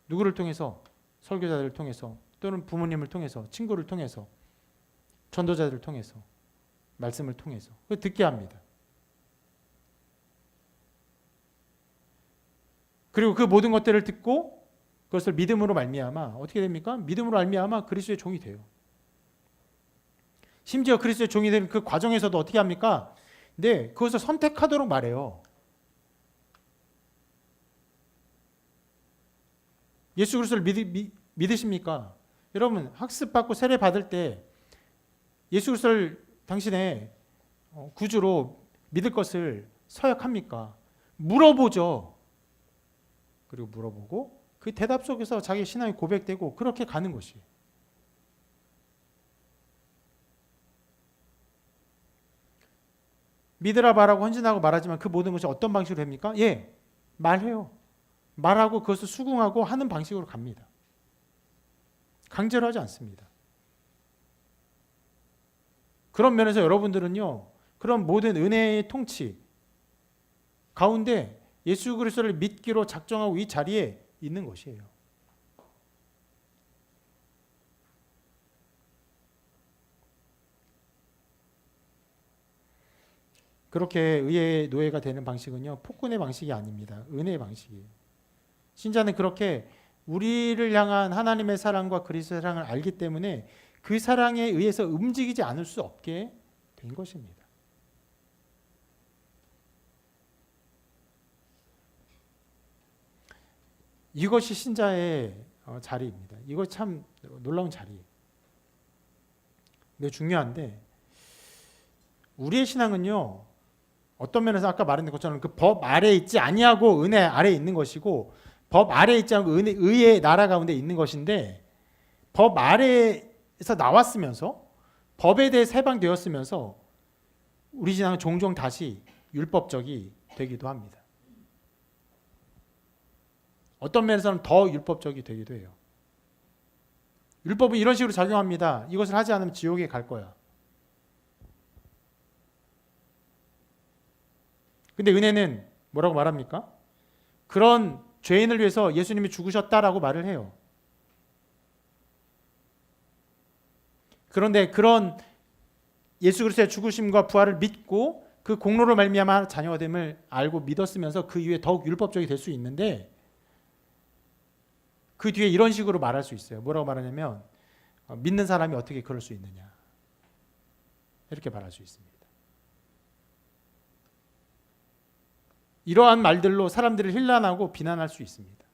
누구를 통해서? 설교자들을 통해서, 또는 부모님을 통해서, 친구를 통해서, 전도자들을 통해서, 말씀을 통해서 듣게 합니다. 그리고 그 모든 것들을 듣고 그것을 믿음으로 말미암아 어떻게 됩니까? 믿음으로 말미암아 그리스도의 종이 돼요. 심지어 그리스도의 종이 되는 그 과정에서도 어떻게 합니까? 네, 그것을 선택하도록 말해요. 예수 그리스도를 믿으십니까? 여러분 학습받고 세례 받을 때 예수 그리스도를 당신의 구주로 믿을 것을 서약합니까? 물어보죠. 그리고 물어보고 그 대답 속에서 자기 신앙이 고백되고 그렇게 가는 것이에요. 믿으라 말하고 헌신하고 말하지만 그 모든 것이 어떤 방식으로 됩니까? 예, 말해요. 말하고 그것을 수긍하고 하는 방식으로 갑니다. 강제로 하지 않습니다. 그런 면에서 여러분들은요, 그런 모든 은혜의 통치 가운데 예수 그리스도를 믿기로 작정하고 이 자리에 있는 것이에요. 그렇게 의의 노예가 되는 방식은요, 폭군의 방식이 아닙니다. 은혜의 방식이에요. 신자는 그렇게 우리를 향한 하나님의 사랑과 그리스도의 사랑을 알기 때문에 그 사랑에 의해서 움직이지 않을 수 없게 된 것입니다. 이것이 신자의 자리입니다. 이거 참 놀라운 자리예요. 매우 중요한데 우리의 신앙은요, 어떤 면에서 아까 말한 것처럼 그 법 아래에 있지 아니하고 은혜 아래에 있는 것이고, 법 아래에 있지 않고 의의 나라 가운데 있는 것인데, 법 아래에서 나왔으면서 법에 대해 해방되었으면서 우리 신앙은 종종 다시 율법적이 되기도 합니다. 어떤 면에서는 더 율법적이 되기도 해요. 율법은 이런 식으로 작용합니다. 이것을 하지 않으면 지옥에 갈 거야. 근데 은혜는 뭐라고 말합니까? 그런 죄인을 위해서 예수님이 죽으셨다라고 말을 해요. 그런데 그런 예수 그리스도의 죽으심과 부활을 믿고 그 공로로 말미암아 자녀가 됨을 알고 믿었으면서 그 이후에 더욱 율법적이 될 수 있는데, 그 뒤에 이런 식으로 말할 수 있어요. 뭐라고 말하냐면 믿는 사람이 어떻게 그럴 수 있느냐, 이렇게 말할 수 있습니다. 이러한 말들로 사람들을 힐난하고 비난할 수 있습니다.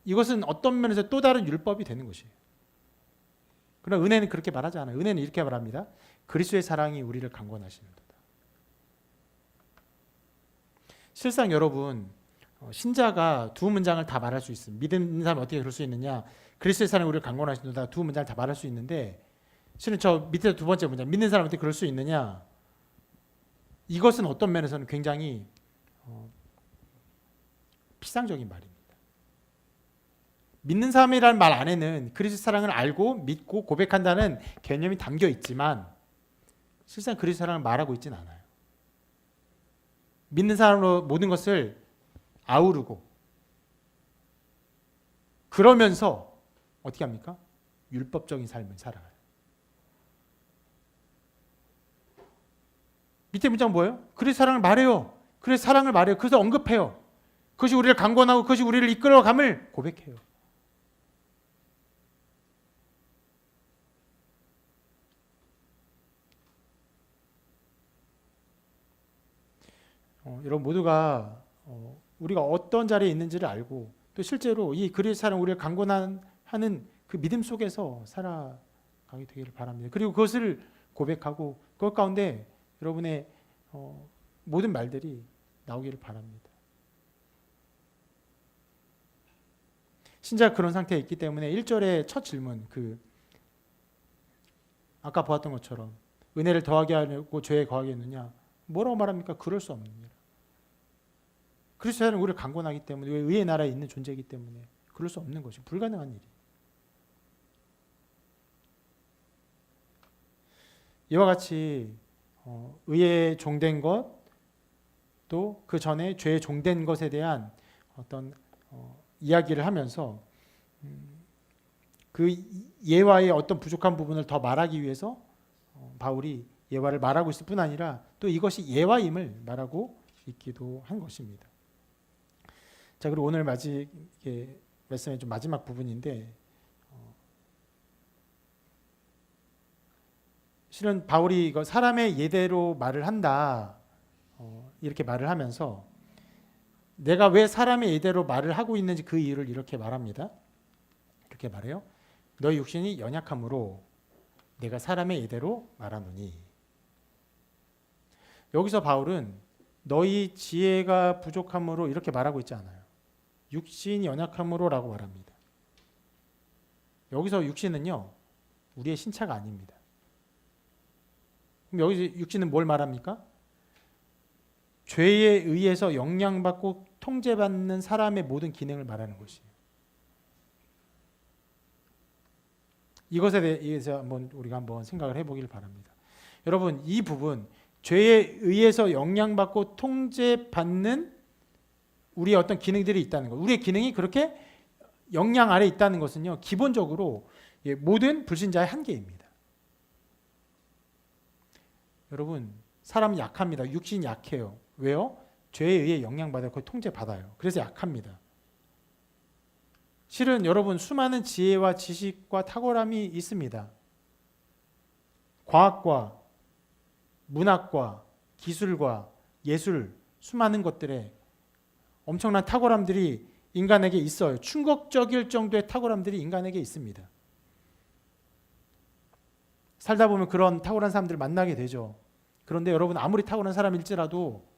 이것은 어떤 면에서 또 다른 율법이 되는 것이에요. 그러나 은혜는 그렇게 말하지 않아요. 은혜는 이렇게 말합니다. 그리스도의 사랑이 우리를 강권하시는도다. 실상 여러분, 신자가 두 문장을 다 말할 수 있습니다. 믿는 사람이 어떻게 그럴 수 있느냐, 그리스도의 사랑이 우리를 강권하시는도다, 두 문장을 다 말할 수 있는데, 실은 저 밑에 두 번째 문장, 믿는 사람이 어떻게 그럴 수 있느냐, 이것은 어떤 면에서는 굉장히 피상적인 말입니다. 믿는 사람이라는 말 안에는 그리스도 사랑을 알고 믿고 고백한다는 개념이 담겨 있지만 실상 그리스도 사랑을 말하고 있지는 않아요. 믿는 사람으로 모든 것을 아우르고 그러면서 어떻게 합니까? 율법적인 삶을 살아가요. 밑에 문장 뭐예요? 그래서 사랑을 말해요. 그래서 사랑을 말해요. 그래서 언급해요. 그것이 우리를 강권하고 그것이 우리를 이끌어감을 고백해요. 여러분 모두가 우리가 어떤 자리에 있는지를 알고 또 실제로 이 그리스도 사랑 우리를 강권하는 그 믿음 속에서 살아가게 되기를 바랍니다. 그리고 그것을 고백하고 그것 가운데 여러분의 모든 말들이 나오기를 바랍니다. 신자가 그런 상태에 있기 때문에 1절의 첫 질문 아까 보았던 것처럼 은혜를 더하게 하려고 죄에 거하겠느냐 뭐라고 말합니까? 그럴 수 없느니라. 그리스도는 우리를 강권하기 때문에 의의 나라에 있는 존재이기 때문에 그럴 수 없는 것이 불가능한 일이. 이와 같이 의에 종된 것 또 그 전에 죄에 종된 것에 대한 어떤 이야기를 하면서 그 예화의 어떤 부족한 부분을 더 말하기 위해서 바울이 예화를 말하고 있을 뿐 아니라 또 이것이 예화임을 말하고 있기도 한 것입니다. 자, 그리고 오늘 말씀의 좀 마지막 부분인데 실은 바울이 이거 사람의 예대로 말을 한다 이렇게 말을 하면서 내가 왜 사람의 예대로 말을 하고 있는지 그 이유를 이렇게 말합니다. 이렇게 말해요. 너희 육신이 연약함으로 내가 사람의 예대로 말하노니. 여기서 바울은 너희 지혜가 부족함으로 이렇게 말하고 있지 않아요. 육신이 연약함으로 라고 말합니다. 여기서 육신은요 우리의 신체가 아닙니다. 그럼 여기서 육신은 뭘 말합니까? 죄에 의해서 영향받고 통제받는 사람의 모든 기능을 말하는 것이에요. 이것에 대해서 우리가 한번 생각을 해보기를 바랍니다. 여러분 이 부분 죄에 의해서 영향받고 통제받는 우리의 어떤 기능들이 있다는 것, 우리의 기능이 그렇게 영향 아래 있다는 것은요 기본적으로 모든 불신자의 한계입니다. 여러분 사람은 약합니다. 육신이 약해요. 왜요? 죄에 의해 영향받아요. 거의 통제받아요. 그래서 약합니다. 실은 여러분 수많은 지혜와 지식과 탁월함이 있습니다. 과학과 문학과 기술과 예술 수많은 것들에 엄청난 탁월함들이 인간에게 있어요. 충격적일 정도의 탁월함들이 인간에게 있습니다. 살다 보면 그런 탁월한 사람들을 만나게 되죠. 그런데 여러분 아무리 탁월한 사람일지라도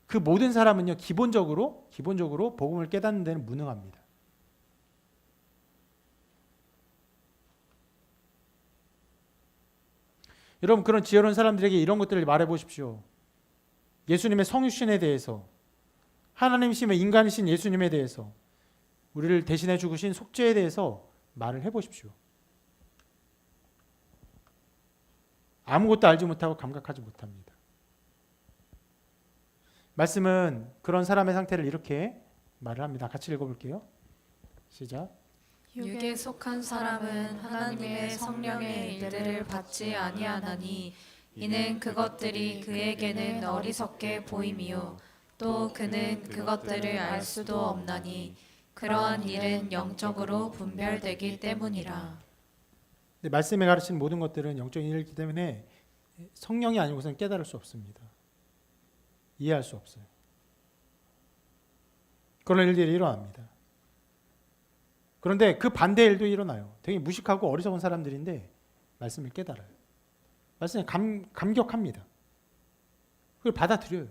그 모든 사람은요 기본적으로 복음을 깨닫는 데는 무능합니다. 여러분 그런 지혜로운 사람들에게 이런 것들을 말해 보십시오. 예수님의 성육신에 대해서, 하나님이시며 인간이신 예수님에 대해서, 우리를 대신해 죽으신 속죄에 대해서 말을 해 보십시오. 아무것도 알지 못하고 감각하지 못합니다. 말씀은 그런 사람의 상태를 이렇게 말을 합니다. 같이 읽어볼게요. 시작. 육에 속한 사람은 하나님의 성령의 일들을 받지 아니하나니 이는 그것들이 그에게는 어리석게 보임이요 또 그는 그것들을 알 수도 없나니 그러한 일은 영적으로 분별되기 때문이라. 말씀에 가르치는 모든 것들은 영적인 일이기 때문에 성령이 아니고서는 깨달을 수 없습니다. 이해할 수 없어요. 그런 일들이 일어납니다. 그런데 그 반대의 일도 일어나요. 되게 무식하고 어리석은 사람들인데 말씀을 깨달아요. 말씀에 감격합니다. 그걸 받아들여요.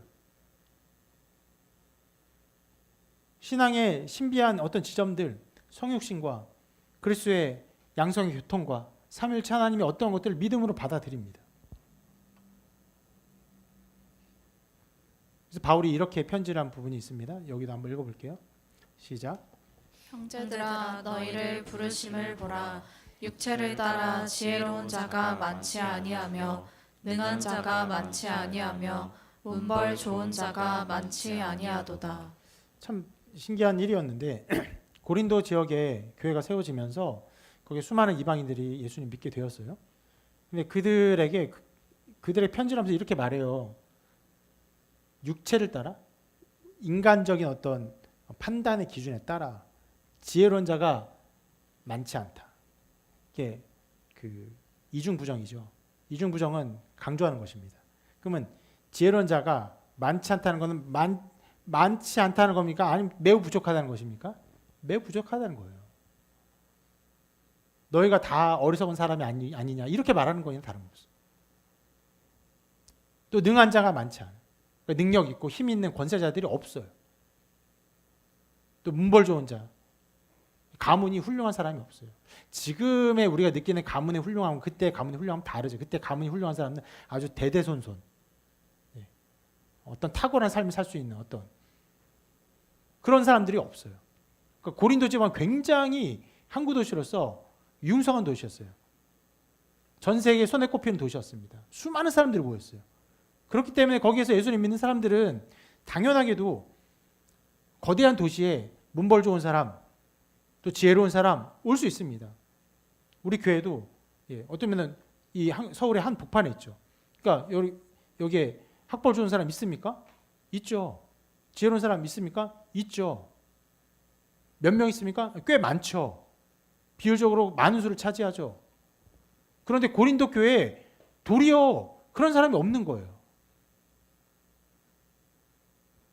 신앙의 신비한 어떤 지점들, 성육신과 그리스도의 양성의 교통과 삼위일체 하나님의 어떤 것들을 믿음으로 받아들입니다. 그래서 바울이 이렇게 편지를 한 부분이 있습니다. 여기도 한번 읽어볼게요. 시작. 형제들아 너희를 부르심을 보라. 육체를 따라 지혜로운 자가 많지 아니하며 능한 자가 많지 아니하며 문벌 좋은 자가 많지 아니하도다. 참 신기한 일이었는데 고린도 지역에 교회가 세워지면서 거기에 수많은 이방인들이 예수님 믿게 되었어요. 근데 그들에게 그들의 편지를 하면서 이렇게 말해요. 육체를 따라 인간적인 어떤 판단의 기준에 따라 지혜로운 자가 많지 않다. 이게 그 이중부정이죠. 이중부정은 강조하는 것입니다. 그러면 지혜로운 자가 많지 않다는 것은 많지 않다는 겁니까? 아니면 매우 부족하다는 것입니까? 매우 부족하다는 거예요. 너희가 다 어리석은 사람이 아니냐 이렇게 말하는 거에는 다름없어. 또 능한 자가 많지 않아요. 능력 있고 힘 있는 권세자들이 없어요. 또 문벌 좋은 자, 가문이 훌륭한 사람이 없어요. 지금의 우리가 느끼는 가문의 훌륭함은 그때 가문의 훌륭함은 다르죠. 그때 가문이 훌륭한 사람은 아주 대대손손 어떤 탁월한 삶을 살 수 있는 어떤 그런 사람들이 없어요. 그러니까 고린도 지방은 굉장히 항구 도시로서 융성한 도시였어요. 전 세계에 손에 꼽히는 도시였습니다. 수많은 사람들이 모였어요. 그렇기 때문에 거기에서 예수님 믿는 사람들은 당연하게도 거대한 도시에 문벌 좋은 사람, 또 지혜로운 사람 올 수 있습니다. 우리 교회도 어쩌면 이 서울의 한 복판에 있죠. 그러니까 여기에 학벌 좋은 사람 있습니까? 있죠. 지혜로운 사람 있습니까? 있죠. 몇 명 있습니까? 꽤 많죠. 비율적으로 많은 수를 차지하죠. 그런데 고린도 교회에 도리어 그런 사람이 없는 거예요.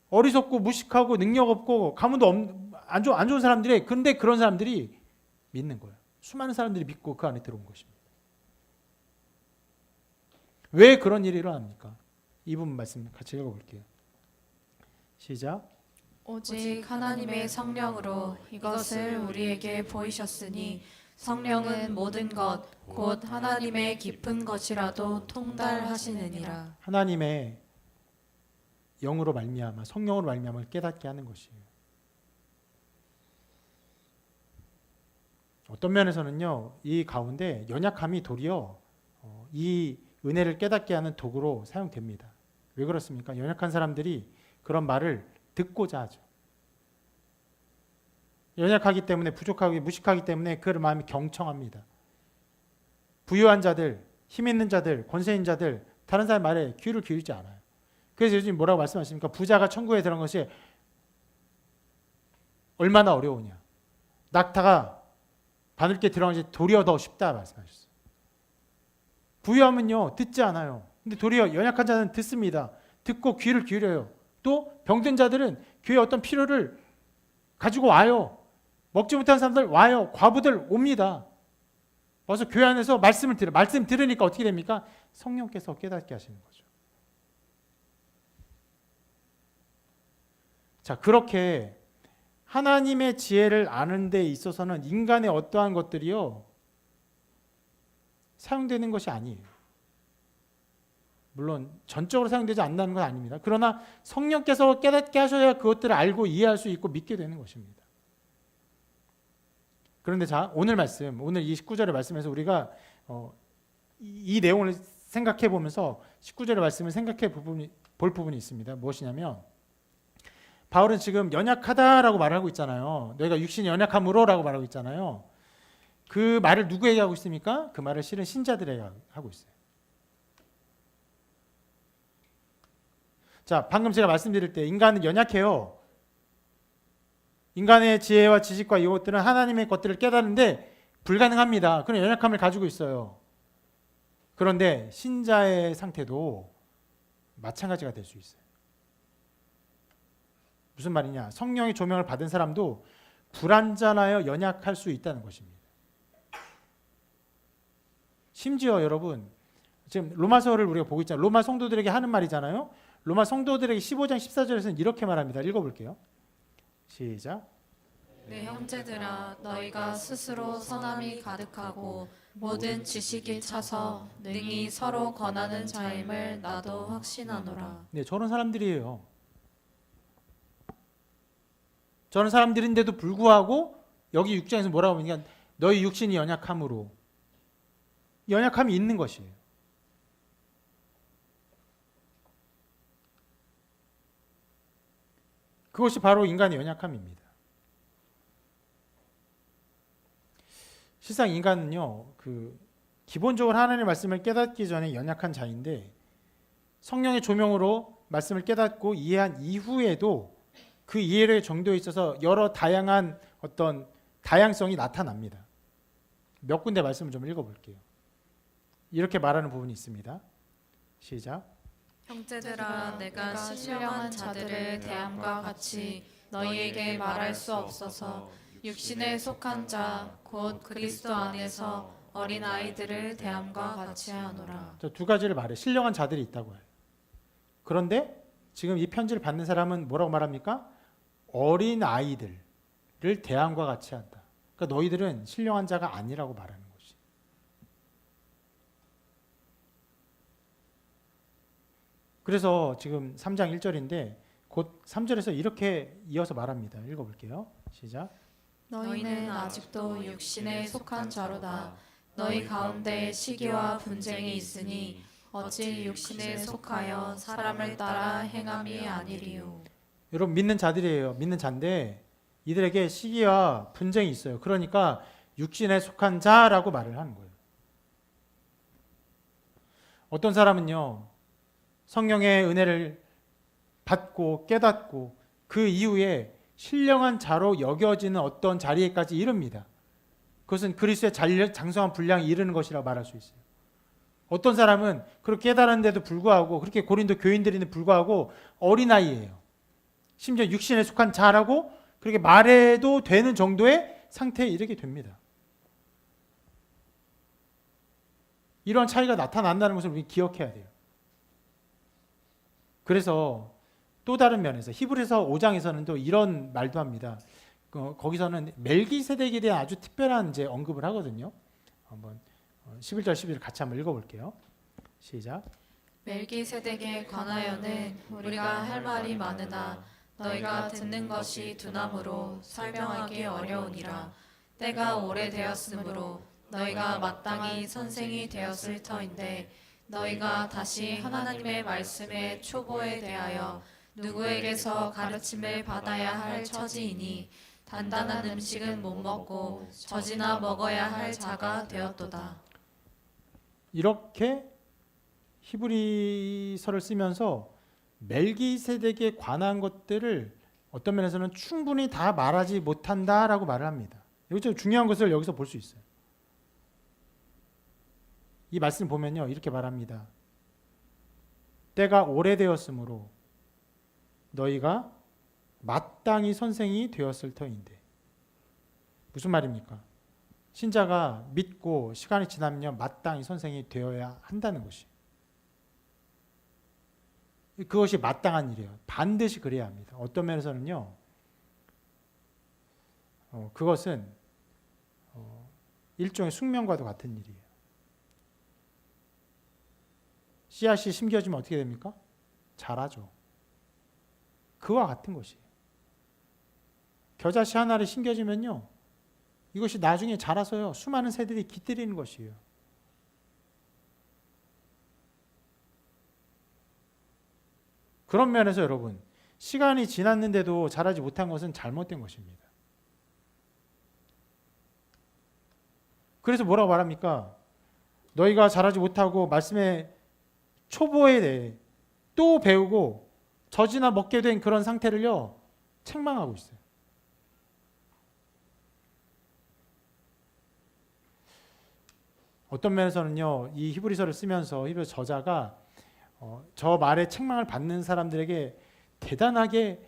어리석고 무식하고 능력 없고 가문도 안 좋은 사람들이 그런데 그런 사람들이 믿는 거예요. 수많은 사람들이 믿고 그 안에 들어온 것입니다. 왜 그런 일이 일어납니까? 이 부분 말씀 같이 읽어볼게요. 시작. 오직 하나님의 성령으로 이것을 우리에게 보이셨으니 성령은 모든 것 곧 하나님의 깊은 것이라도 통달하시느니라. 하나님의 영으로 말미암아 성령으로 말미암아 깨닫게 하는 것이에요. 어떤 면에서는요, 이 가운데 연약함이 도리어 이 은혜를 깨닫게 하는 도구로 사용됩니다. 왜 그렇습니까? 연약한 사람들이 그런 말을 듣고자 하죠. 연약하기 때문에 부족하고 무식하기 때문에 그 마음이 경청합니다. 부유한 자들, 힘 있는 자들, 권세 있는 자들 다른 사람 말에 귀를 기울이지 않아요. 그래서 요즘 뭐라고 말씀하십니까? 부자가 천국에 들어간 것이 얼마나 어려우냐. 낙타가 바늘게 들어간 것이 도리어 더 쉽다 말씀하셨어요. 부유하면요 듣지 않아요. 근데 도리어 연약한 자는 듣습니다. 듣고 귀를 기울여요. 또 병든 자들은 교회에 어떤 필요를 가지고 와요. 먹지 못한 사람들 와요. 과부들 옵니다. 와서 교회 안에서 말씀 들으니까 어떻게 됩니까? 성령께서 깨닫게 하시는 거죠. 자, 그렇게 하나님의 지혜를 아는 데 있어서는 인간의 어떠한 것들이요 사용되는 것이 아니에요. 물론 전적으로 사용되지 않는다는 건 아닙니다. 그러나 성령께서 깨닫게 하셔야 그것들을 알고 이해할 수 있고 믿게 되는 것입니다. 그런데 자, 오늘 말씀, 오늘 이 19절의 말씀에서 우리가 이 내용을 생각해 보면서 19절의 말씀을 생각해 볼 부분이 있습니다. 무엇이냐면 바울은 지금 연약하다라고 말하고 있잖아요. 너희가 육신이 연약함으로라고 말하고 있잖아요. 그 말을 누구에게 하고 있습니까? 그 말을 실은 신자들에게 하고 있어요. 자, 방금 제가 말씀드릴 때 인간은 연약해요. 인간의 지혜와 지식과 이것들은 하나님의 것들을 깨닫는데 불가능합니다. 그런 연약함을 가지고 있어요. 그런데 신자의 상태도 마찬가지가 될 수 있어요. 무슨 말이냐? 성령의 조명을 받은 사람도 불완전하여 연약할 수 있다는 것입니다. 심지어 여러분, 지금 로마서를 우리가 보고 있잖아요. 로마 성도들에게 하는 말이잖아요. 로마 성도들에게 15장 14절에서는 이렇게 말합니다. 읽어볼게요. 시작. 내 형제들아 너희가 스스로 선함이 가득하고 모든 지식이 차서 능히 서로 권하는 자임을 나도 확신하노라. 네, 저런 사람들이에요. 저런 사람들인데도 불구하고 여기 6장에서 뭐라고 하냐면 너희 육신이 연약함으로 연약함이 있는 것이에요. 그것이 바로 인간의 연약함입니다. 실상 인간은요, 기본적으로 하나님의 말씀을 깨닫기 전에 연약한 자인데 성령의 조명으로 말씀을 깨닫고 이해한 이후에도 그 이해의 정도에 있어서 여러 다양한 어떤 다양성이 나타납니다. 몇 군데 말씀을 좀 읽어볼게요. 이렇게 말하는 부분이 있습니다. 시작. 형제들아, 내가 신령한 자들을 대함과 같이 너희에게 말할 수 없어서 육신에 속한 자 곧 그리스도 안에서 어린 아이들을 대함과 같이 하노라. 두 가지를 말해. 신령한 자들이 있다고 해요. 그런데 지금 이 편지를 받는 사람은 뭐라고 말합니까? 어린 아이들을 대함과 같이 한다. 그러니까 너희들은 신령한 자가 아니라고 말하는 것이. 그래서 지금 3장 1절인데 곧 3절에서 이렇게 이어서 말합니다. 읽어볼게요. 시작. 너희는 아직도 육신에 속한 자로다. 너희 가운데 시기와 분쟁이 있으니 어찌 육신에 속하여 사람을 따라 행함이 아니리요. 여러분 믿는 자들이에요. 믿는 자인데 이들에게 시기와 분쟁이 있어요. 그러니까 육신에 속한 자라고 말을 하는 거예요. 어떤 사람은요, 성령의 은혜를 받고 깨닫고 그 이후에 신령한 자로 여겨지는 어떤 자리에까지 이릅니다. 그것은 그리스도의 장성한 분량에 이르는 것이라고 말할 수 있어요. 어떤 사람은 그렇게 깨달았는데도 불구하고, 그렇게 고린도 교인들인데 불구하고 어린아이예요. 심지어 육신에 속한 자라고 그렇게 말해도 되는 정도의 상태에 이르게 됩니다. 이런 차이가 나타난다는 것을 우리 기억해야 돼요. 그래서 또 다른 면에서 히브리서 5장에서는 또 이런 말도 합니다. 거기서는 멜기세덱에 대한 아주 특별한 이제 언급을 하거든요. 한번 11절 12절 같이 한번 읽어볼게요. 시작. 멜기세덱에 관하여는 우리가 할 말이 많으나 너희가 듣는 것이 두나무로 설명하기 어려우니라. 때가 오래되었으므로 너희가 마땅히 선생이 되었을 터인데 너희가 다시 하나님의 말씀의 초보에 대하여 누구에게서 가르침을 받아야 할 처지이니 단단한 음식은 못 먹고 젖이나 먹어야 할 자가 되었도다. 이렇게 히브리서를 쓰면서 멜기세덱에 관한 것들을 어떤 면에서는 충분히 다 말하지 못한다라고 말을 합니다. 여기서 중요한 것을 여기서 볼 수 있어요. 이 말씀 보면요, 이렇게 말합니다. 때가 오래되었으므로 너희가 마땅히 선생이 되었을 터인데. 무슨 말입니까? 신자가 믿고 시간이 지나면 마땅히 선생이 되어야 한다는 것이. 그것이 마땅한 일이에요. 반드시 그래야 합니다. 어떤 면에서는요, 그것은 일종의 숙명과도 같은 일이에요. 씨앗이 심겨지면 어떻게 됩니까? 자라죠. 그와 같은 것이에요. 겨자씨 하나를 심겨지면요, 이것이 나중에 자라서요, 수많은 새들이 깃들이는 것이에요. 그런 면에서 여러분, 시간이 지났는데도 자라지 못한 것은 잘못된 것입니다. 그래서 뭐라고 말합니까? 너희가 자라지 못하고 말씀의 초보에 대해 또 배우고 젖이나 먹게 된 그런 상태를요, 책망하고 있어요. 어떤 면에서는요, 이 히브리서를 쓰면서 히브리 저자가 저 말에 책망을 받는 사람들에게 대단하게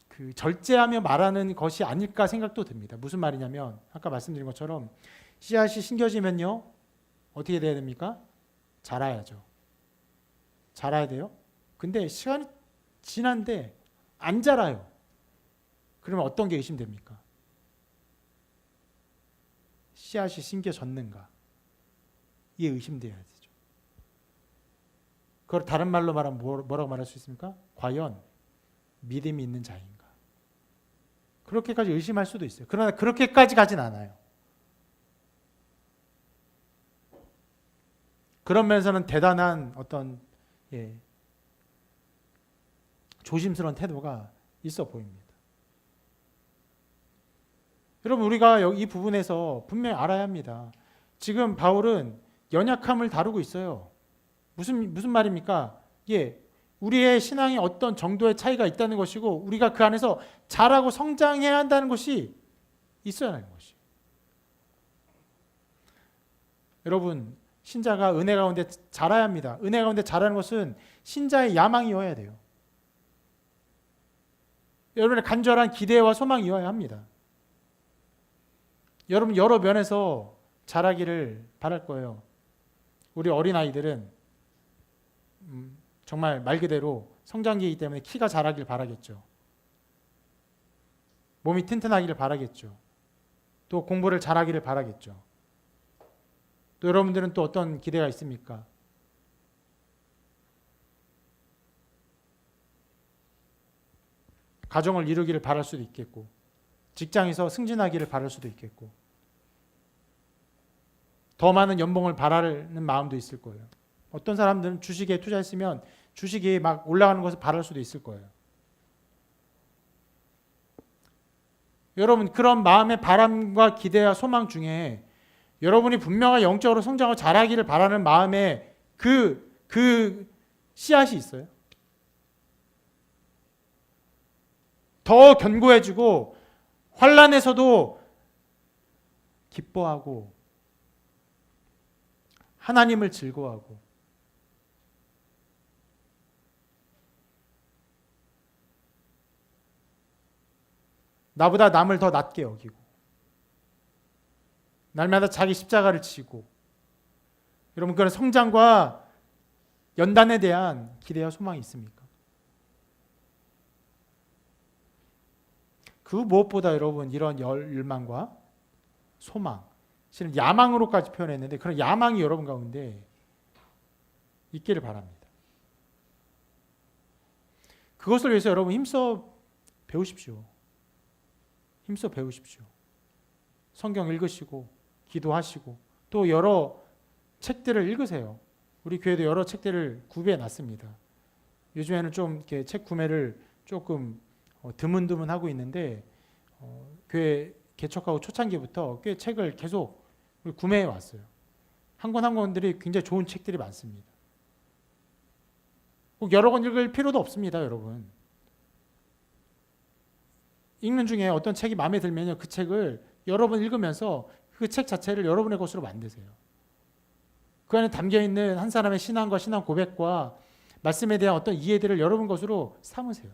그 절제하며 말하는 것이 아닐까 생각도 듭니다. 무슨 말이냐면 아까 말씀드린 것처럼 씨앗이 심겨지면요, 어떻게 돼야 됩니까? 자라야죠. 자라야 돼요. 근데 시간이 지난데 안 자라요. 그러면 어떤 게 의심됩니까? 씨앗이 심겨졌는가? 이게 의심돼야 되죠. 그걸 다른 말로 말하면 뭐라고 말할 수 있습니까? 과연 믿음이 있는 자인가? 그렇게까지 의심할 수도 있어요. 그러나 그렇게까지 가진 않아요. 그런 면에서는 대단한 어떤 조심스러운 태도가 있어 보입니다. 여러분 우리가 이 부분에서 분명히 알아야 합니다. 지금 바울은 연약함을 다루고 있어요. 무슨 말입니까? 예, 우리의 신앙이 어떤 정도의 차이가 있다는 것이고 우리가 그 안에서 자라고 성장해야 한다는 것이 있어야 하는 것이에요. 여러분 신자가 은혜 가운데 자라야 합니다. 은혜 가운데 자라는 것은 신자의 야망이어야 돼요. 여러분의 간절한 기대와 소망이어야 합니다. 여러분 여러 면에서 자라기를 바랄 거예요. 우리 어린아이들은 정말 말 그대로 성장기이기 때문에 키가 자라길 바라겠죠. 몸이 튼튼하기를 바라겠죠. 또 공부를 잘하기를 바라겠죠. 또 여러분들은 또 어떤 기대가 있습니까? 가정을 이루기를 바랄 수도 있겠고 직장에서 승진하기를 바랄 수도 있겠고 더 많은 연봉을 바라는 마음도 있을 거예요. 어떤 사람들은 주식에 투자했으면 주식이 막 올라가는 것을 바랄 수도 있을 거예요. 여러분 그런 마음의 바람과 기대와 소망 중에 여러분이 분명히 영적으로 성장하고 자라기를 바라는 마음에 그 씨앗이 있어요. 더 견고해지고 환난에서도 기뻐하고 하나님을 즐거워하고 나보다 남을 더 낮게 여기고 날마다 자기 십자가를 지고 여러분 그런 성장과 연단에 대한 기대와 소망이 있습니까? 그 무엇보다 여러분 이런 열망과 소망 실은 야망으로까지 표현했는데 그런 야망이 여러분 가운데 있기를 바랍니다. 그것을 위해서 여러분 힘써 배우십시오. 힘써 배우십시오. 성경 읽으시고 기도하시고 또 여러 책들을 읽으세요. 우리 교회도 여러 책들을 구비해 놨습니다. 요즘에는 좀 이렇게 책 구매를 조금 드문드문 하고 있는데 교회 개척하고 초창기부터 꽤 책을 계속 구매해 왔어요. 한 권 한 권들이 굉장히 좋은 책들이 많습니다. 꼭 여러 권 읽을 필요도 없습니다, 여러분. 읽는 중에 어떤 책이 마음에 들면요, 그 책을 여러 번 읽으면서 그 책 자체를 여러분의 것으로 만드세요. 그 안에 담겨 있는 한 사람의 신앙과 신앙 고백과 말씀에 대한 어떤 이해들을 여러분 것으로 삼으세요.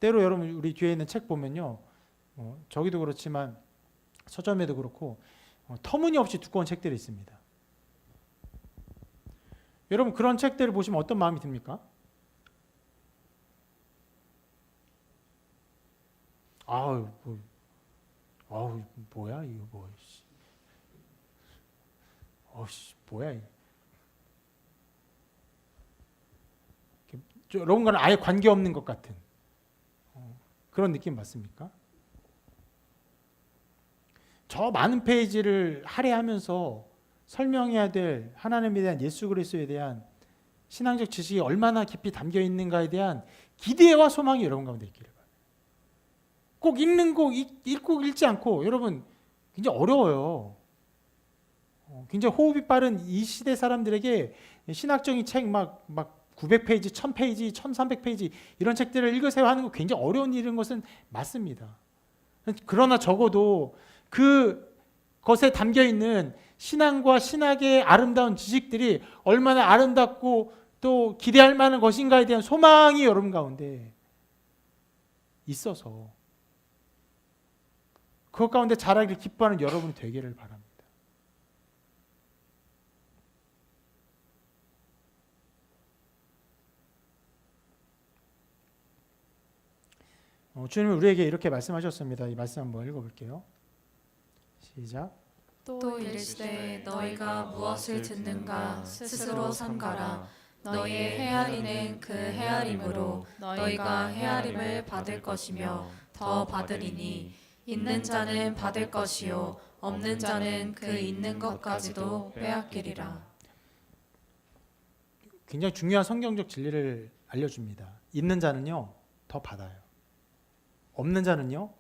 때로 여러분 우리 뒤에 있는 책 보면요, 저기도 그렇지만 서점에도 그렇고 터무니없이 두꺼운 책들이 있습니다. 여러분 그런 책들을 보시면 어떤 마음이 듭니까? 아우 뭐야 이거 뭐, 뭐야 이거. 여러분과는 아예 관계 없는 것 같은 그런 느낌 맞습니까? 저 많은 페이지를 할애하면서 설명해야 될 하나님에 대한 예수 그리스도에 대한 신앙적 지식이 얼마나 깊이 담겨 있는가에 대한 기대와 소망이 여러분 가운데 있기를 바랍니다. 꼭 읽고 읽지 않고 여러분 굉장히 어려워요. 굉장히 호흡이 빠른 이 시대 사람들에게 신학적인 책 막 900페이지, 1000페이지, 1300페이지 이런 책들을 읽으세요 하는 거 굉장히 어려운 일인 것은 맞습니다. 그러나 적어도 그것에 담겨 있는 신앙과 신학의 아름다운 지식들이 얼마나 아름답고 또 기대할 만한 것인가에 대한 소망이 여러분 가운데 있어서 그것 가운데 자라기를 기뻐하는 여러분이 되기를 바랍니다. 주님은 우리에게 이렇게 말씀하셨습니다. 이 말씀 한번 읽어볼게요. 시작. 또 이르시되 너희가 무엇을 듣는가 스스로 삼가라. 너희의 헤아리는 그 헤아림으로 너희가 헤아림을 받을 것이며 더 받으리니 있는 자는 받을 것이요 없는 자는 그 있는 것까지도 빼앗기리라. 굉장히 중요한 성경적 진리를 알려줍니다. 있는 자는요 더 받아요. 없는 자는요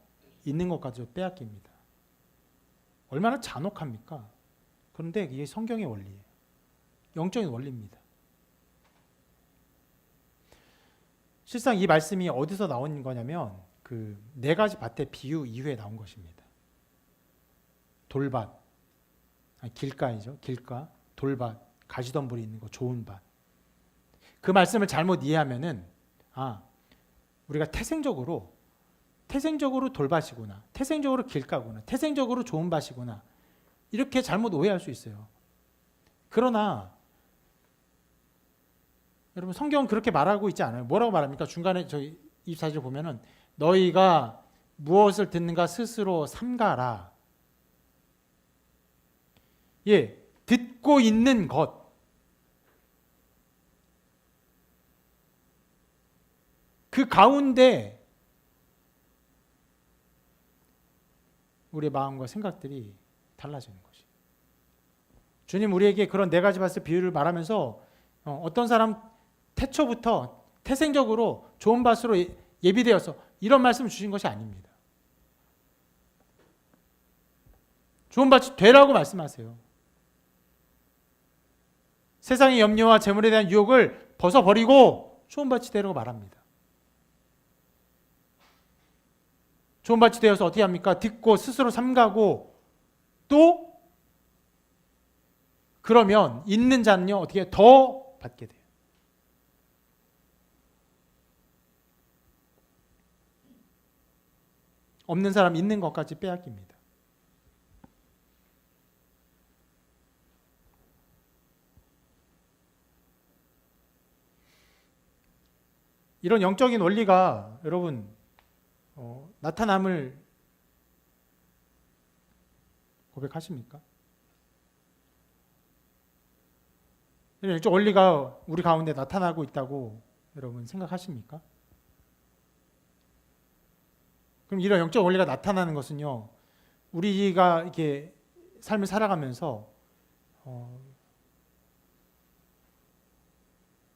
있는 것까지 빼앗깁니다. 얼마나 잔혹합니까? 그런데 이게 성경의 원리예요. 영적인 원리입니다. 실상 이 말씀이 어디서 나온 거냐면 그 네 가지 밭의 비유 이후에 나온 것입니다. 돌밭, 길가이죠. 길가, 돌밭, 가시덤불이 있는 거, 좋은 밭. 그 말씀을 잘못 이해하면은 우리가 태생적으로 돌밭이구나, 태생적으로 길가구나, 태생적으로 좋은 밭이구나 이렇게 잘못 오해할 수 있어요. 그러나 여러분 성경은 그렇게 말하고 있지 않아요. 뭐라고 말합니까? 중간에 저희 24절 보면은 너희가 무엇을 듣는가 스스로 삼가라. 예, 듣고 있는 것. 그 가운데 우리의 마음과 생각들이 달라지는 것이. 주님 우리에게 그런 네 가지 밭의 비유를 말하면서 어떤 사람 태초부터 태생적으로 좋은 밭으로 예비되어서 이런 말씀을 주신 것이 아닙니다. 좋은 밭이 되라고 말씀하세요. 세상의 염려와 재물에 대한 유혹을 벗어버리고 좋은 밭이 되라고 말합니다. 좋은 밭이 되어서 어떻게 합니까? 듣고 스스로 삼가고 또 그러면 있는 자는요 어떻게 더 받게 돼요. 없는 사람 있는 것까지 빼앗깁니다. 이런 영적인 원리가 여러분 나타남을 고백하십니까? 이런 영적 원리가 우리 가운데 나타나고 있다고 여러분 생각하십니까? 그럼 이런 영적 원리가 나타나는 것은요, 우리가 이렇게 삶을 살아가면서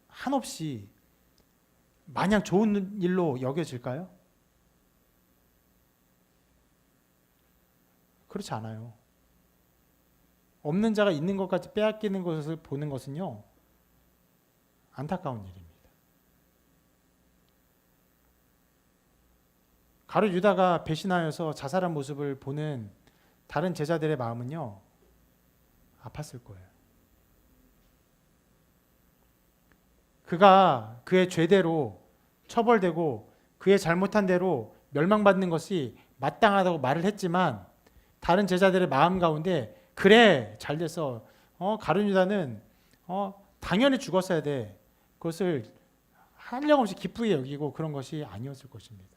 한없이 마냥 좋은 일로 여겨질까요? 그렇지 않아요. 없는 자가 있는 것까지 빼앗기는 것을 보는 것은요, 안타까운 일입니다. 가룟 유다가 배신하여서 자살한 모습을 보는 다른 제자들의 마음은요, 아팠을 거예요. 그가 그의 죄대로 처벌되고 그의 잘못한 대로 멸망받는 것이 마땅하다고 말을 했지만 다른 제자들의 마음 가운데 그래 잘 됐어. 가룟 유다는 당연히 죽었어야 돼. 그것을 한량없이 기쁘게 여기고 그런 것이 아니었을 것입니다.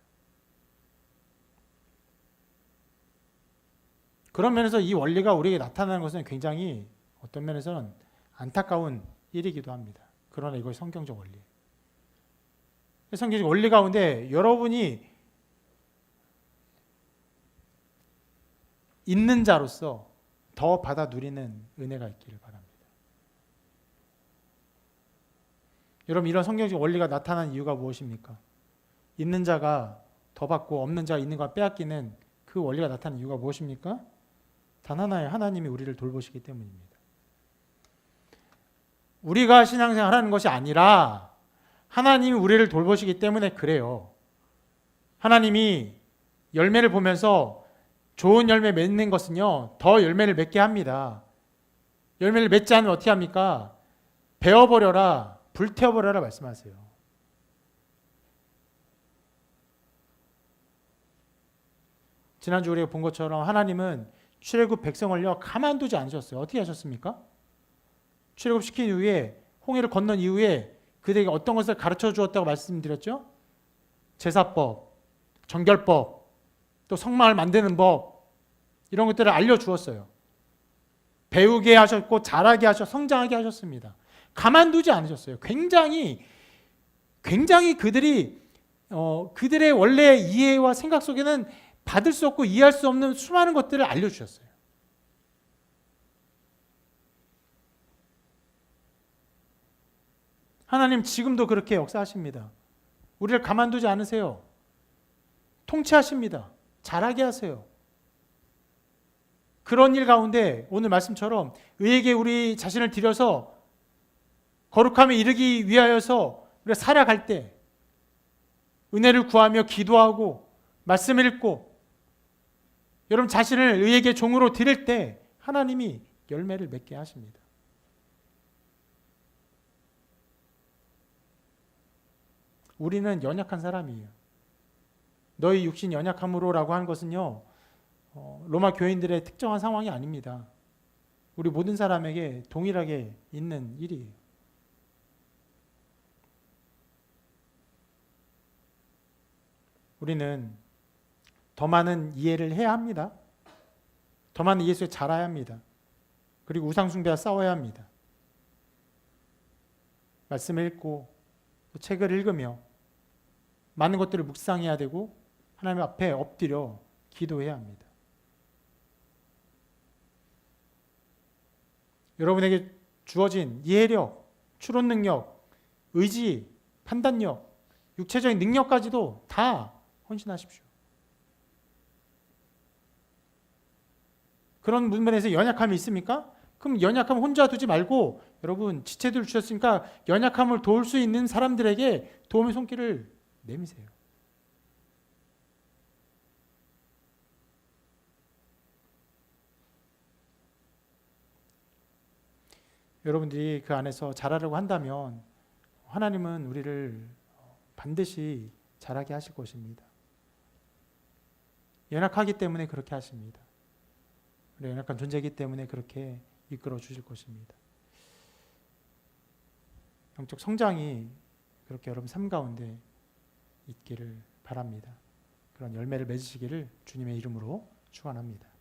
그런 면에서 이 원리가 우리에게 나타나는 것은 굉장히 어떤 면에서는 안타까운 일이기도 합니다. 그러나 이것이 성경적 원리예요. 성경적 원리 가운데 여러분이 있는 자로서 더 받아 누리는 은혜가 있기를 바랍니다. 여러분 이런 성경적 원리가 나타나는 이유가 무엇입니까? 있는 자가 더 받고 없는 자가 있는 걸 빼앗기는 그 원리가 나타나는 이유가 무엇입니까? 단 하나의 하나님이 우리를 돌보시기 때문입니다. 우리가 신앙생활 하는 것이 아니라 하나님이 우리를 돌보시기 때문에 그래요. 하나님이 열매를 보면서 좋은 열매 맺는 것은요, 더 열매를 맺게 합니다. 열매를 맺지 않으면 어떻게 합니까? 베어버려라, 불태워버려라 말씀하세요. 지난주 우리가 본 것처럼 하나님은 출애굽 백성을요 가만두지 않으셨어요. 어떻게 하셨습니까? 출애굽시킨 이후에 홍해를 건넌 이후에 그들에게 어떤 것을 가르쳐 주었다고 말씀드렸죠? 제사법, 정결법, 또 성막을 만드는 법 이런 것들을 알려주었어요. 배우게 하셨고 자라게 하셔 성장하게 하셨습니다. 가만두지 않으셨어요. 굉장히 그들이 그들의 원래 이해와 생각 속에는 받을 수 없고 이해할 수 없는 수많은 것들을 알려주셨어요. 하나님 지금도 그렇게 역사하십니다. 우리를 가만두지 않으세요. 통치하십니다. 잘하게 하세요. 그런 일 가운데 오늘 말씀처럼 의에게 우리 자신을 드려서 거룩함에 이르기 위하여서 우리가 살아갈 때 은혜를 구하며 기도하고 말씀을 읽고 여러분 자신을 의에게 종으로 드릴 때 하나님이 열매를 맺게 하십니다. 우리는 연약한 사람이에요. 너희 육신 연약함으로라고 하는 것은요, 로마 교인들의 특정한 상황이 아닙니다. 우리 모든 사람에게 동일하게 있는 일이에요. 우리는 더 많은 이해를 해야 합니다. 더 많은 예수에 자라야 합니다. 그리고 우상숭배와 싸워야 합니다. 말씀을 읽고 또 책을 읽으며 많은 것들을 묵상해야 되고 하나님 앞에 엎드려 기도해야 합니다. 여러분에게 주어진 이해력, 추론 능력, 의지, 판단력, 육체적인 능력까지도 다 헌신하십시오. 그런 부분에서 연약함이 있습니까? 그럼 연약함 혼자 두지 말고 여러분 지체들 주셨으니까 연약함을 도울 수 있는 사람들에게 도움의 손길을 내미세요. 여러분들이 그 안에서 잘하려고 한다면 하나님은 우리를 반드시 잘하게 하실 것입니다. 연약하기 때문에 그렇게 하십니다. 우리 연약한 존재이기 때문에 그렇게 이끌어 주실 것입니다. 영적 성장이 그렇게 여러분 삶 가운데 있기를 바랍니다. 그런 열매를 맺으시기를 주님의 이름으로 축원합니다.